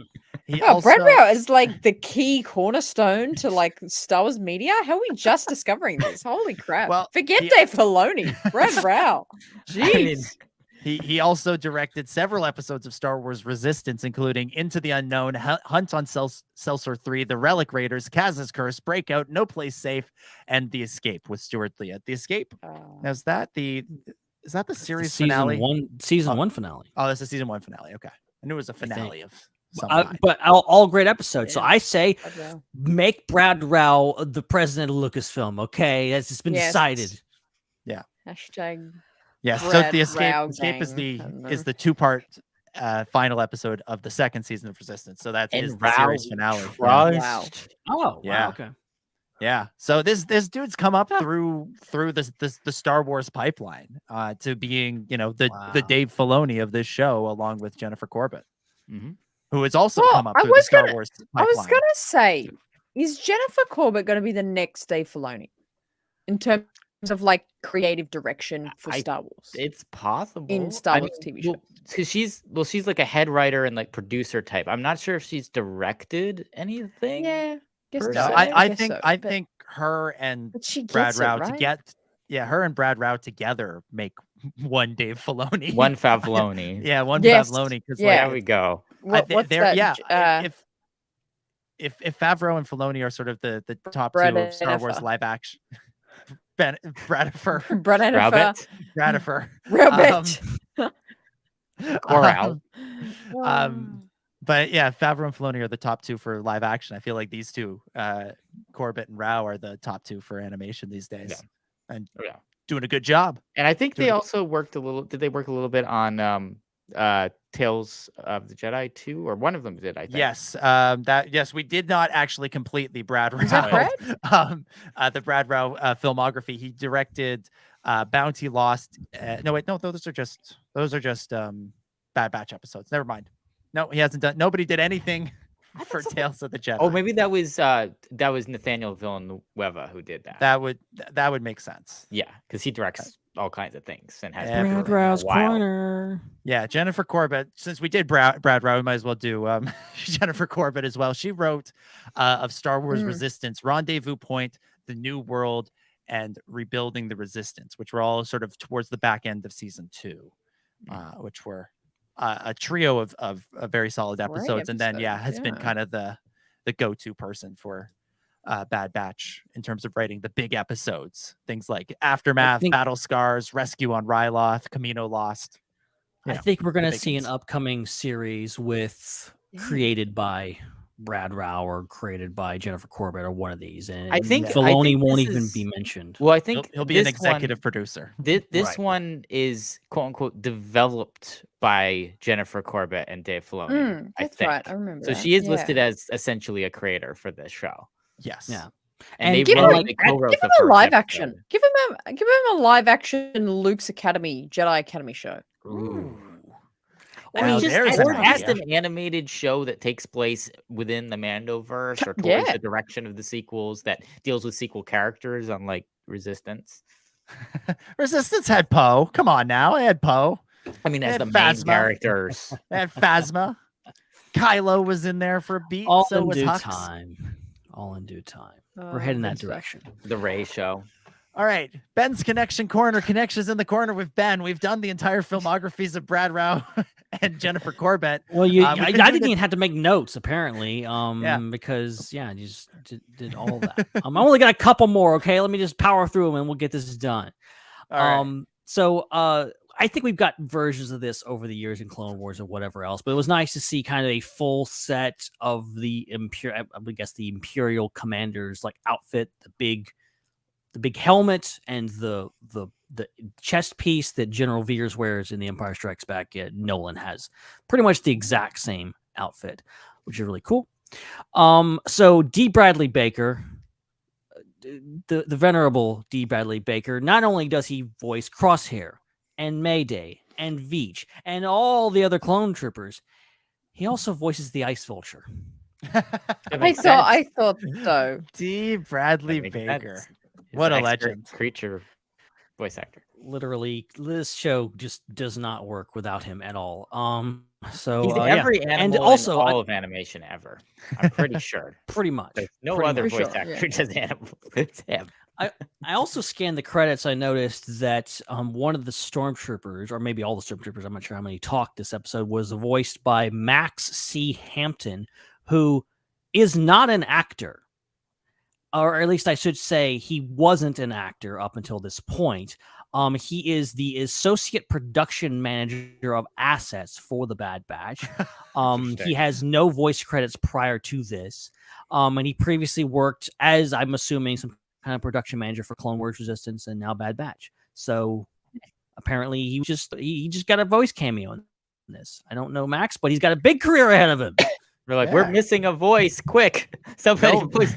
Also, Brad Rao is like the key cornerstone to like Star Wars media. How are we just discovering this? Holy crap! Well, forget Dave Filoni. Brad Rao. Jeez. He also directed several episodes of Star Wars Resistance, including Into the Unknown, Hunt on Celsor 3, The Relic Raiders, Kaz's Curse, Breakout, No Place Safe, and The Escape with Stuart Lee. The Escape, is that the series finale? Season one finale. Oh, that's the season 1 finale. Okay, I knew it was a finale of some kind. But all great episodes. So I say, make Brad Rao the president of Lucasfilm. Okay, that's just been decided. Yeah. Hashtag. Yes, so Brad the Rao escape is gang. the 2-part final episode of the 2nd season of Resistance. So that is the series finale. Wow. Oh, yeah. Wow, okay. Yeah. So this dude's come up through the Star Wars pipeline to being, the Dave Filoni of this show, along with Jennifer Corbett, who has also come up through the Star Wars pipeline. I was gonna say, is Jennifer Corbett going to be the next Dave Filoni in terms of like creative direction for Star Wars? It's possible in Star Wars TV show. Because she's like a head writer and like producer type. I'm not sure if she's directed anything. Yeah, I think her and Brad Rao her and Brad Rao together make one Dave Filoni. One Fav Filoni. Yeah, one Fav Filoni. Because there we go. What's that? If Favreau and Filoni are sort of the top two of Star Wars live action. Bradifer. Corral. But yeah, Favreau and Filoni are the top two for live action. I feel like these two, Corbett and Rao, are the top two for animation these days, and doing a good job. And I think they also worked a little. Did they work a little bit on Tales of the Jedi 2, or one of them did, I think. Yes, yes, we did not actually complete the Brad Rao, Is that Brad? the Brad Rao filmography. He directed Bounty Lost. No, wait, no, those are just Bad Batch episodes. Never mind. No, he hasn't done. Nobody did anything for Tales of the Jedi. Oh, maybe that was Nathaniel Villanueva who did that. That would make sense. Yeah, because he directs all kinds of things and has Brad Rao's Corner. Yeah, Jennifer Corbett. Since we did Brad Rao, we might as well do Jennifer Corbett as well. She wrote of Star Wars Resistance, Rendezvous Point, The New World, and Rebuilding the Resistance, which were all sort of towards the back end of season 2, which were a trio of very solid episodes. And then has been kind of the go-to person for Bad Batch in terms of writing the big episodes, things like Aftermath, Battle Scars, Rescue on Ryloth, Camino Lost. I think we're going to see an upcoming series with created by Brad Rao or created by Jennifer Corbett or one of these, and I think Filoni won't even be mentioned. Well, I think he'll be an executive producer. This one is quote unquote developed by Jennifer Corbett and Dave Filoni. That's right. I remember. So she is listed as essentially a creator for this show. Yes. Yeah. And give him a live action. Give him a live action Luke's Academy, Jedi Academy show. Ooh. Or just an animated show that takes place within the Mandoverse or towards the direction of the sequels that deals with sequel characters, unlike Resistance. Resistance had Poe. Come on now. It had Poe. I mean, as the main characters. They had Phasma. Kylo was in there for a beat. All so in was due Hux. time. All in due time. We're heading that direction. The Rey show. All right. Ben's Connection Corner. Connections in the corner with Ben. We've done the entire filmographies of Brad Rao and Jennifer Corbett. Well, I didn't even have to make notes, apparently, because, you just did all that. I only got a couple more, okay? Let me just power through them, and we'll get this done. All right. So I think we've got versions of this over the years in Clone Wars or whatever else, but it was nice to see kind of a full set of the Imperial commanders, like outfit, the big helmet and the chest piece that General Veers wears in The Empire Strikes Back. Nolan has pretty much the exact same outfit, which is really cool. So D. Bradley Baker, the venerable D. Bradley Baker, not only does he voice Crosshair and Mayday and Veach and all the other clone troopers, he also voices the Ice Vulture. I thought so. D. Bradley Baker. What a legend. Creature voice actor. Literally, this show just does not work without him at all. So he's every animal and also in all of animation ever. I'm pretty sure. Pretty much. There's no other voice actor does animals. It's him. I also scanned the credits. I noticed that one of the stormtroopers, or maybe all the stormtroopers, I'm not sure how many talked this episode, was voiced by Max C. Hampton, who is not an actor. Or at least I should say he wasn't an actor up until this point. He is the associate production manager of assets for the Bad Batch. He has no voice credits prior to this. And he previously worked as, I'm assuming, some kind of production manager for Clone Wars Resistance and now Bad Batch. So apparently he just got a voice cameo in this. I don't know Max, but he's got a big career ahead of him. We're like, we're missing a voice. Quick, somebody please.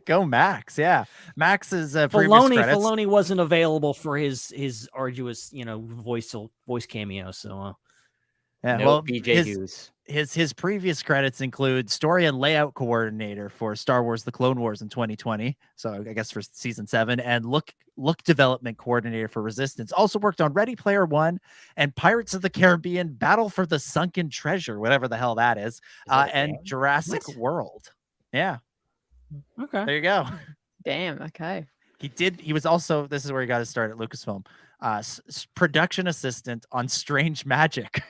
Go Max. Yeah, Max's previous credits. Filoni wasn't available for his arduous, voice cameo. So BJ Hughes. His previous credits include story and layout coordinator for Star Wars: The Clone Wars in 2020. So I guess for season 7, and look development coordinator for Resistance. Also worked on Ready Player One and Pirates of the Caribbean: Battle for the Sunken Treasure, whatever the hell that is, and Jurassic World. Yeah. Okay. There you go. Damn. Okay. He was also, this is where he got his start at Lucasfilm, production assistant on Strange Magic.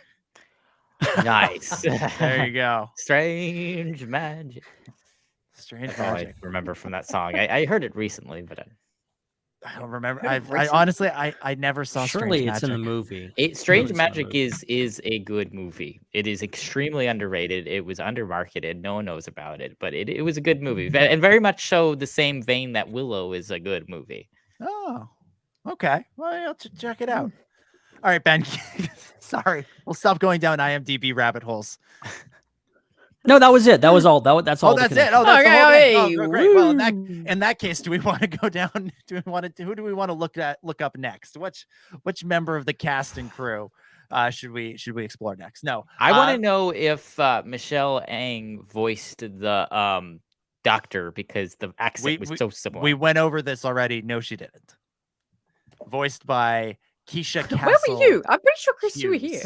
Nice. There you go. Strange Magic. Strange I Magic. remember from that song. I heard it recently, but I don't remember. I honestly never saw. Surely Strange it's Magic. in the movie. Strange Magic is a good movie. It is extremely underrated. It was undermarketed. No one knows about it, but it was a good movie, and very much so the same vein that Willow is a good movie. Oh, okay. Well, I'll check it out. All right, Ben. Sorry, we'll stop going down IMDb rabbit holes. No, that was it. That was all. That's all. Oh, that's it. Oh, that's the whole thing. Oh, great. Well, in that case, do we want to go down? Who do we want to look up next? Which member of the cast and crew should we explore next? No, I want to know if Michelle Ang voiced the doctor, because the accent was so similar. We went over this already. No, she didn't. Voiced by Keisha Castle. Where were you? I'm pretty sure, Chris, you were here.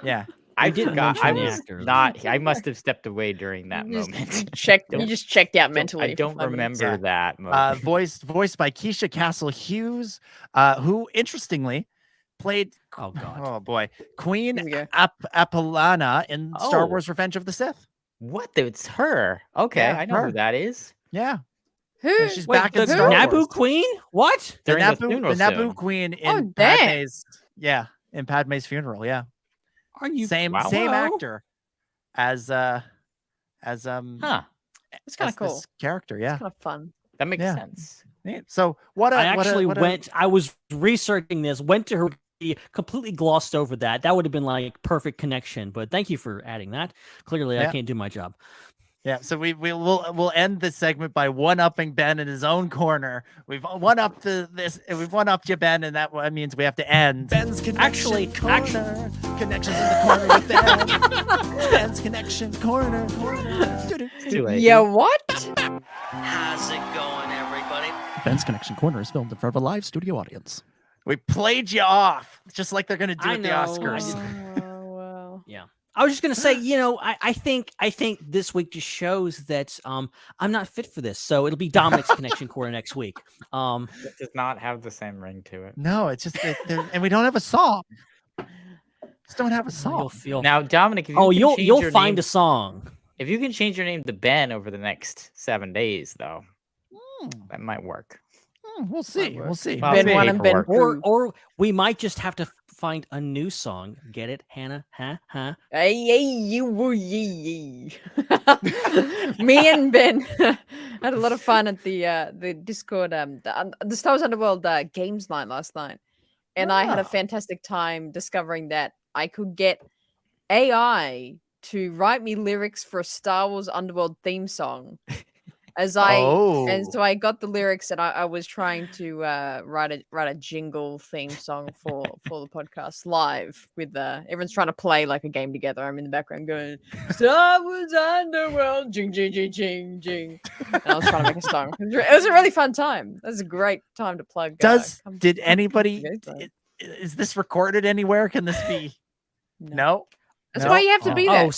Yeah. I didn't. I was not. I must have stepped away during that moment. You just checked out mentally. I don't remember that moment. Voiced by Keisha Castle Hughes, who interestingly played. Oh God. Oh boy, Queen Apolana in Star Wars: Revenge of the Sith. What? It's her. Okay, Yeah, I know her. who that is. Yeah. Who? She's Wait, back in the Star Naboo Wars. Queen? What? The During the Naboo, funeral the Naboo soon. Queen Oh, in damn. Padme's. Yeah, in Padme's funeral. Yeah. Are you Same Wow. actor as Huh. It's kind as of cool. this character. Yeah. Kind of fun. That makes Yeah. sense. Neat. So what? I was researching this. Went to her. Completely glossed over that. That would have been like perfect connection. But thank you for adding that. Clearly, I can't do my job. Yeah, so we'll end this segment by one-upping Ben in his own corner. We've one-upped we've one-upped you, Ben, and that means we have to end. Ben's connection corner. Connections in the corner with Ben. Ben's connection corner. Too late. Yeah, what? How's it going, everybody? Ben's connection corner is filmed in front of a live studio audience. We played you off, just like they're gonna do at the Oscars. Oh, well. Yeah. I was just gonna say, I think this week just shows that I'm not fit for this. So it'll be Dominic's connection corner next week. It does not have the same ring to it. No, it's just and we don't have a song. Just don't have a song. Now, Dominic, if you you'll find a song. If you can change your name to Ben over the next 7 days, though, that might work. We'll see. We'll see. Well, Ben 1 and Ben 2. Or we might just have to find a new song. Get it, Hannah? Huh? Hey, you woo yee. Me and Ben had a lot of fun at the Discord, the Star Wars Underworld games night last night, and I had a fantastic time discovering that I could get AI to write me lyrics for a Star Wars Underworld theme song. And so I got the lyrics, and I was trying to write a jingle theme song for the podcast live with everyone's trying to play like a game together. I'm in the background going Star Wars Underworld, jing jing jing jing jing, and I was trying to make a song. It was a really fun time. It was a great time to plug. Did anybody? Is this recorded anywhere? Can this be? No. That's why you have to be there.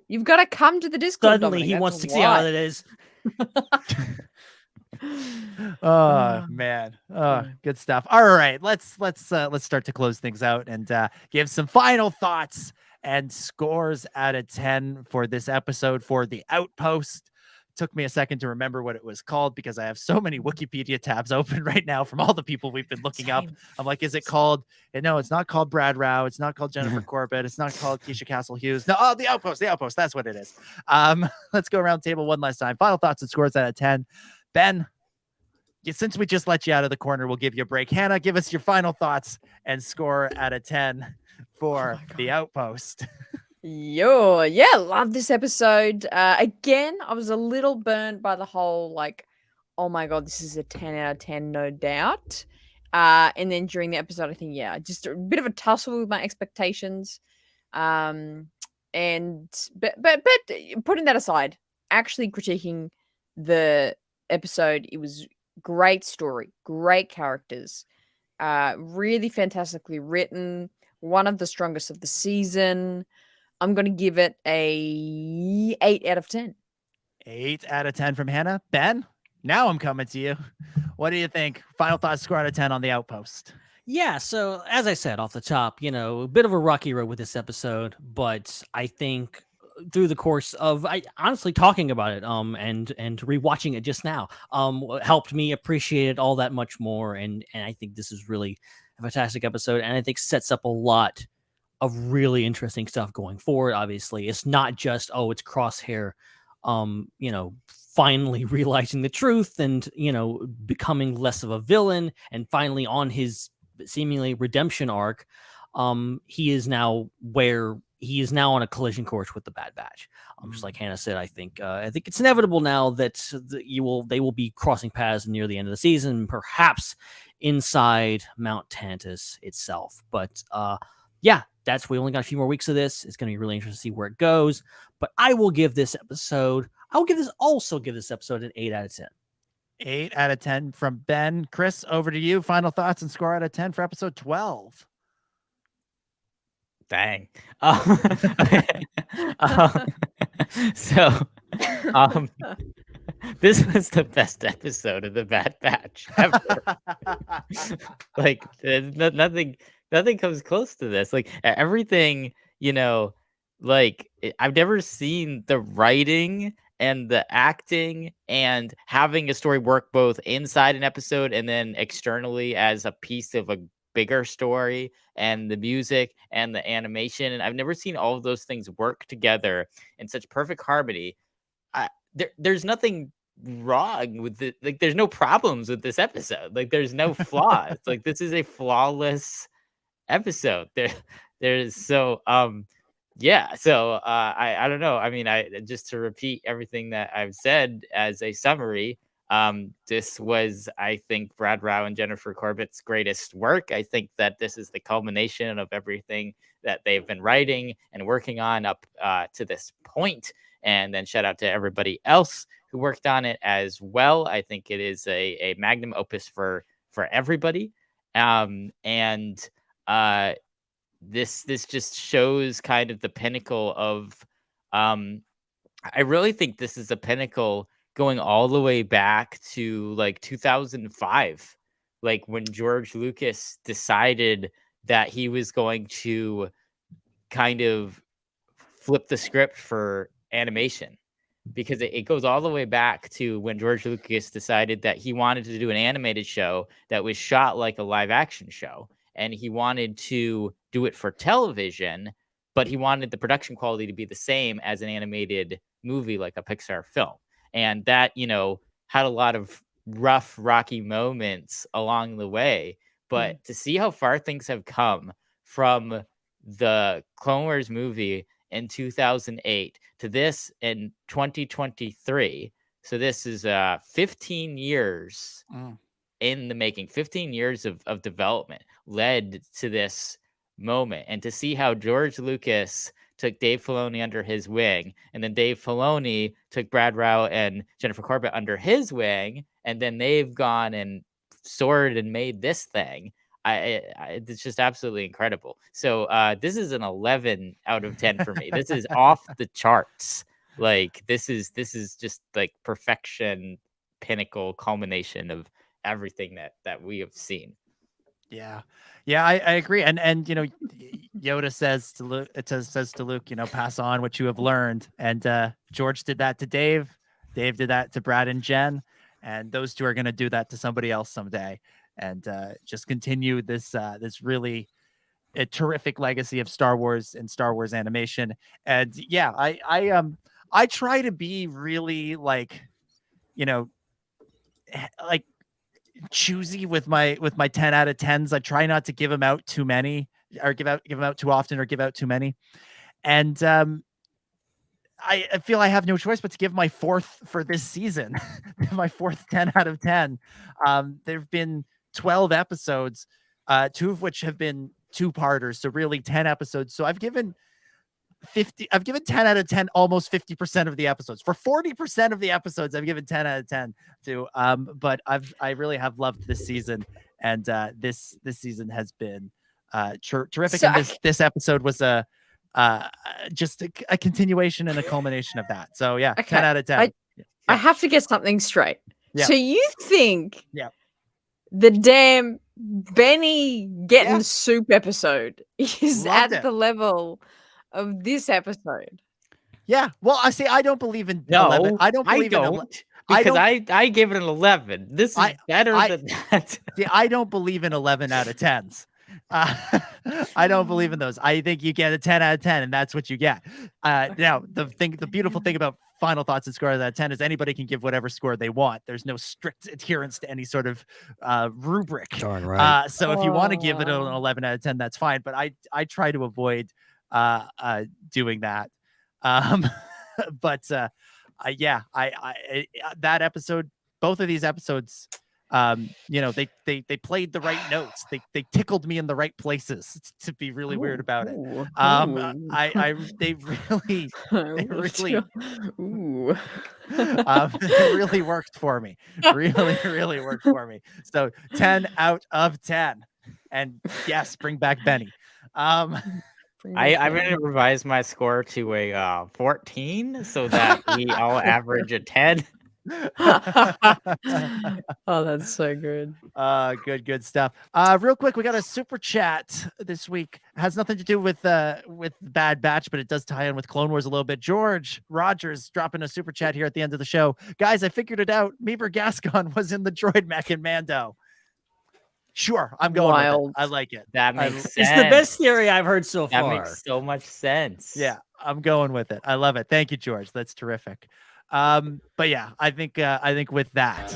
You've got to come to the Discord. Suddenly, he wants to see how it is. Oh man, good stuff. All right, let's start to close things out and give some final thoughts and scores out of 10 for this episode for the Outpost. Took me a second to remember what it was called because I have so many Wikipedia tabs open right now from all the people we've been looking up. I'm like, is it called? No, it's not called Brad Rao. It's not called Jennifer Corbett. It's not called Keisha Castle Hughes. No, the Outpost. The Outpost. That's what it is. Let's go around the table one last time. Final thoughts and scores out of 10. Ben, since we just let you out of the corner, we'll give you a break. Hannah, give us your final thoughts and score out of 10 for the Outpost. Love this episode. Again, I was a little burnt by the whole oh my god, this is a 10 out of 10, no doubt. And then during the episode, I think just a bit of a tussle with my expectations. But putting that aside, actually critiquing the episode, it was great story, great characters, really fantastically written, one of the strongest of the season. I'm going to give it a 8 out of 10. 8 out of 10 from Hannah. Ben, now I'm coming to you. What do you think? Final thoughts, score out of 10 on the Outpost. Yeah, so as I said off the top, a bit of a rocky road with this episode, but I think through the course of honestly talking about it and rewatching it just now helped me appreciate it all that much more, and I think this is really a fantastic episode, and I think sets up a lot of really interesting stuff going forward. Obviously, it's not just it's Crosshair finally realizing the truth and becoming less of a villain and finally on his seemingly redemption arc. he is now on a collision course with the Bad Batch. Just like Hannah said, I think it's inevitable now that they will be crossing paths near the end of the season, perhaps inside Mount Tantus itself. But yeah, we only got a few more weeks of this. It's going to be really interesting to see where it goes. But I will give this episode. Give this episode an 8 out of 10. 8 out of 10 from Ben. Chris, over to you. Final thoughts and score out of 10 for episode 12. Dang. So this was the best episode of the Bad Batch ever. Like nothing comes close to this. Like everything, like I've never seen the writing and the acting and having a story work both inside an episode and then externally as a piece of a bigger story, and the music and the animation. And I've never seen all of those things work together in such perfect harmony. There's nothing wrong with it. Like there's no problems with this episode. Like there's no flaws. Like this is a flawless episode. There's so yeah. So I don't know. I mean, just to repeat everything that I've said as a summary, this was, I think, Brad Rau and Jennifer Corbett's greatest work. I think that this is the culmination of everything that they've been writing and working on up to this point. And then shout out to everybody else who worked on it as well. I think it is a magnum opus for everybody. This just shows kind of the pinnacle of I really think this is a pinnacle going all the way back to like 2005, like when George Lucas decided that he was going to kind of flip the script for animation, because it goes all the way back to when George Lucas decided that he wanted to do an animated show that was shot like a live action show. And he wanted to do it for television, but he wanted the production quality to be the same as an animated movie, like a Pixar film. And that, had a lot of rough, rocky moments along the way. But to see how far things have come from the Clone Wars movie in 2008 to this in 2023. So this is 15 years in the making, 15 years of development led to this moment. And to see how George Lucas took Dave Filoni under his wing, and then Dave Filoni took Brad Rau and Jennifer Corbett under his wing, and then they've gone and soared and made this thing. It's just absolutely incredible. So this is an 11 out of 10 for me. This is off the charts. Like this is just like perfection, pinnacle, culmination of everything that we have seen. Yeah, I agree. And Yoda says to Luke, pass on what you have learned. And George did that to Dave. Dave did that to Brad and Jen, and those two are going to do that to somebody else someday. And just continue this really a terrific legacy of Star Wars and Star Wars animation. And yeah, I try to be really like choosy with my 10 out of 10s. I try not to give them out too many, or give them out too often, or give out too many. And I feel I have no choice but to give my fourth for this season, my fourth 10 out of 10. There've been 12 episodes, 2 of which have been 2-parters, so really 10 episodes. So I've given 10 out of 10, almost 50% of the episodes. For 40% of the episodes, I've given 10 out of 10 to. But I really have loved this season, and this season has been terrific. So, and this episode was just a continuation and a culmination of that. So yeah, okay. 10 out of 10. I have to get something straight. Yeah. So you think yeah. the damn Benny getting soup episode is the level of this episode? Yeah. Well, I don't believe in 11. I don't believe because I gave it an 11. This is better than that. I don't believe in 11 out of 10s. I don't believe in those. I think you get a 10 out of 10, and that's what you get. Now, the beautiful thing about final thoughts and score out of 10 is anybody can give whatever score they want. There's no strict adherence to any sort of rubric. Darn right. So if you want to give it an 11 out of 10, that's fine. But I try to avoid doing that. But yeah, I that episode, both of these episodes, you know, they played the right notes. They tickled me in the right places, to be really weird about it. They really worked for me. Really worked for me. So 10 out of 10. And yes, bring back Benny. I'm going to revise my score to a 14 so that we all average a 10. Oh, that's so good. Good stuff. Real quick, we got a super chat this week. It has nothing to do with Bad Batch, but it does tie in with Clone Wars a little bit. George Rogers dropping a super chat here at the end of the show. Guys, I figured it out. Meever Gascon was in the droid mech in Mando. Sure, I'm going with it. I like it. That makes sense. It's the best theory I've heard so far. That makes so much sense. Yeah, I'm going with it. I love it. Thank you, George. That's terrific. But yeah, I think with that,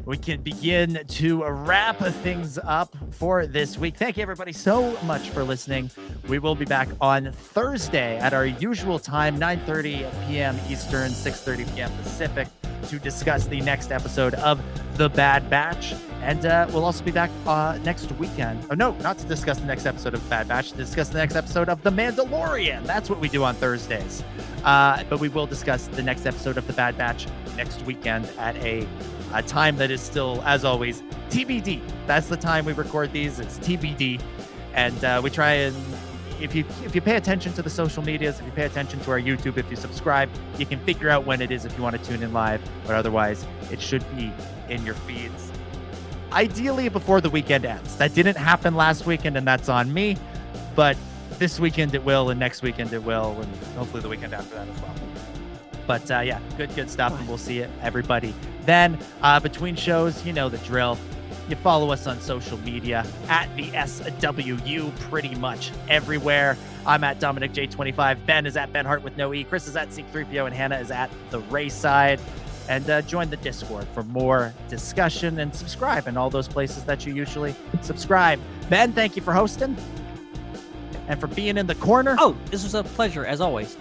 we can begin to wrap things up for this week. Thank you, everybody, so much for listening. We will be back on Thursday at our usual time, 9:30 p.m. Eastern, 6:30 p.m. Pacific, to discuss the next episode of The Bad Batch. And we'll also be back next weekend. Oh, no, not to discuss the next episode of Bad Batch, to discuss the next episode of The Mandalorian. That's what we do on Thursdays. But we will discuss the next episode of The Bad Batch next weekend at a time that is still, as always, TBD. That's the time we record these. It's TBD. And we try and, if you pay attention to the social medias, if you pay attention to our YouTube, if you subscribe, you can figure out when it is if you want to tune in live. But otherwise, it should be in your feeds. Ideally before the weekend ends. That didn't happen last weekend, and that's on me. But this weekend it will, and next weekend it will, and hopefully the weekend after that as well. But yeah, good stuff, and we'll see it, everybody. Then between shows, you know the drill. You follow us on social media at the SWU pretty much everywhere. I'm at Dominic J25. Ben is at Ben Hart with no E. Chris is at Seek3PO, and Hannah is at the Raeside. And join the Discord for more discussion, and subscribe in all those places that you usually subscribe. Ben, thank you for hosting and for being in the corner. Oh, this was a pleasure as always.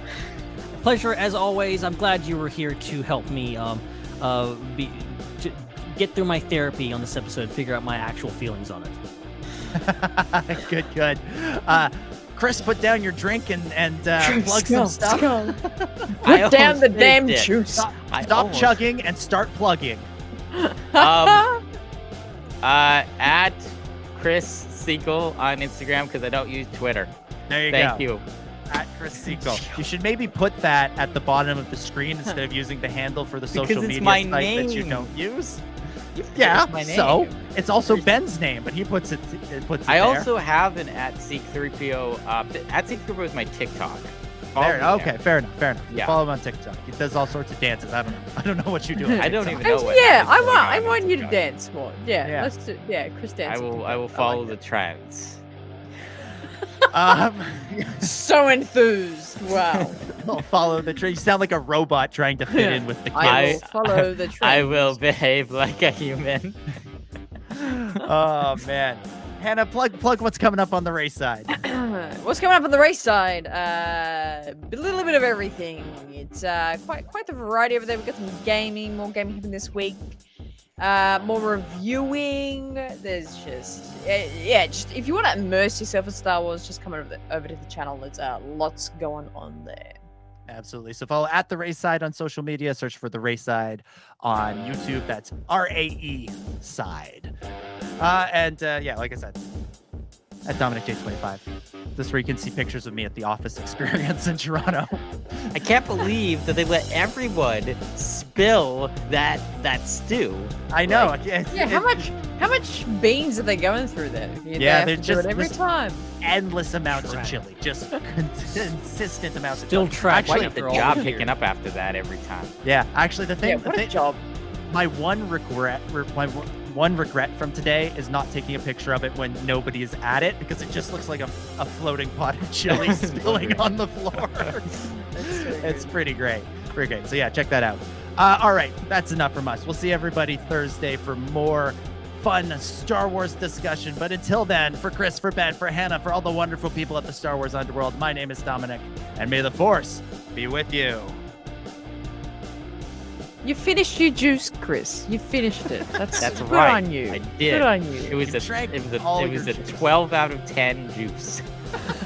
I'm glad you were here to help me to get through my therapy on this episode, figure out my actual feelings on Good. it. Chris, put down your drink and plug some stuff. Put down the damn juice. Stop chugging and start plugging. At Chris Seekell on Instagram, because I don't use Twitter. There you go. Thank you. At Chris Seekell. You should maybe put that at the bottom of the screen instead of using the handle for the social media site that you don't use. Yeah, so it's also Ben's name, but he puts it I there. also have an at Seek3PO. At Seek3PO is my TikTok. Okay, fair enough. Yeah. Follow him on TikTok. He does all sorts of dances. I don't know what you do. I don't even know what. I want you to dance more. Yeah, let's do. Yeah, Chris dance. I will follow the trends. So enthused. Wow. I'll follow the trend. You sound like a robot trying to fit in with the kids. I will follow the trend. I will behave like a human. Oh man. Hannah, plug what's coming up on the Raeside. What's coming up on the Raeside? A little bit of everything. It's quite the variety over there. We've got some gaming, more gaming happening this week. More reviewing. There's just if you want to immerse yourself in Star Wars, just come over to the channel. There's lots going on there. Absolutely. So follow at the Raeside on social media. Search for the Raeside on YouTube. That's RAE side. And like I said, at Dominic J25. This is where you can see pictures of me at the office experience in Toronto. I can't believe that they let everyone spill that stew. I know. Like, how much beans are they going through there? They're just every time. Endless amounts of chili, just consistent amounts of chili. Actually, the job picking up after that every time. Yeah, actually, the thing. What a job. My one regret. one regret from today is not taking a picture of it when nobody is at it, because it just looks like a floating pot of chili spilling on the floor. It's pretty great. Pretty great. So yeah, check that out. All right, that's enough from us. We'll see everybody Thursday for more fun Star Wars discussion. But until then, for Chris, for Ben, for Hannah, for all the wonderful people at the Star Wars Underworld, my name is Dominic, and may the Force be with you. You finished your juice, Chris. You finished it. That's good right. on you. I did. Good on you. It was a 12 out of 10 juice.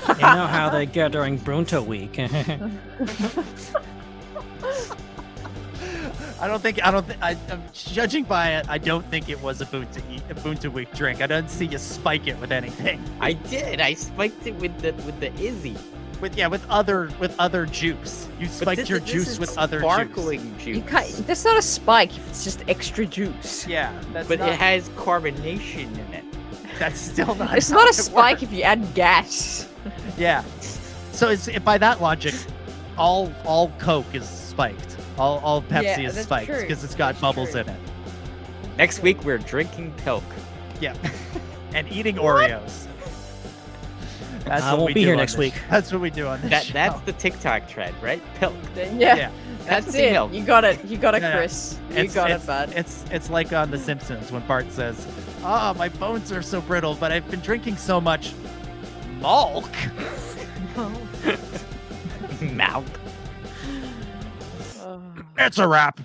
You know how they get during Brunto week. I'm judging by it, I don't think it was a Ubuntu week drink. I don't see you spike it with anything. I did. I spiked it with the Izzy. With other juice. You spiked your juice with other sparkling juice. You can't, that's not a spike if it's just extra juice. Yeah, but it has carbonation in it. That's still not. It's not a spike if you add gas. Yeah. So by that logic, all Coke is spiked. All Pepsi is spiked because it's got bubbles in it. Next week we're drinking Pilk. Yeah. And eating Oreos. That's I won't be here next week. That's what we do on this show. That's the TikTok trend, right? Pilk. Yeah. That's it. Milk. You got it. You got it, Yeah. Chris. You got it, bud. It's like on The Simpsons when Bart says, my bones are so brittle, but I've been drinking so much milk. Milk. It's a wrap.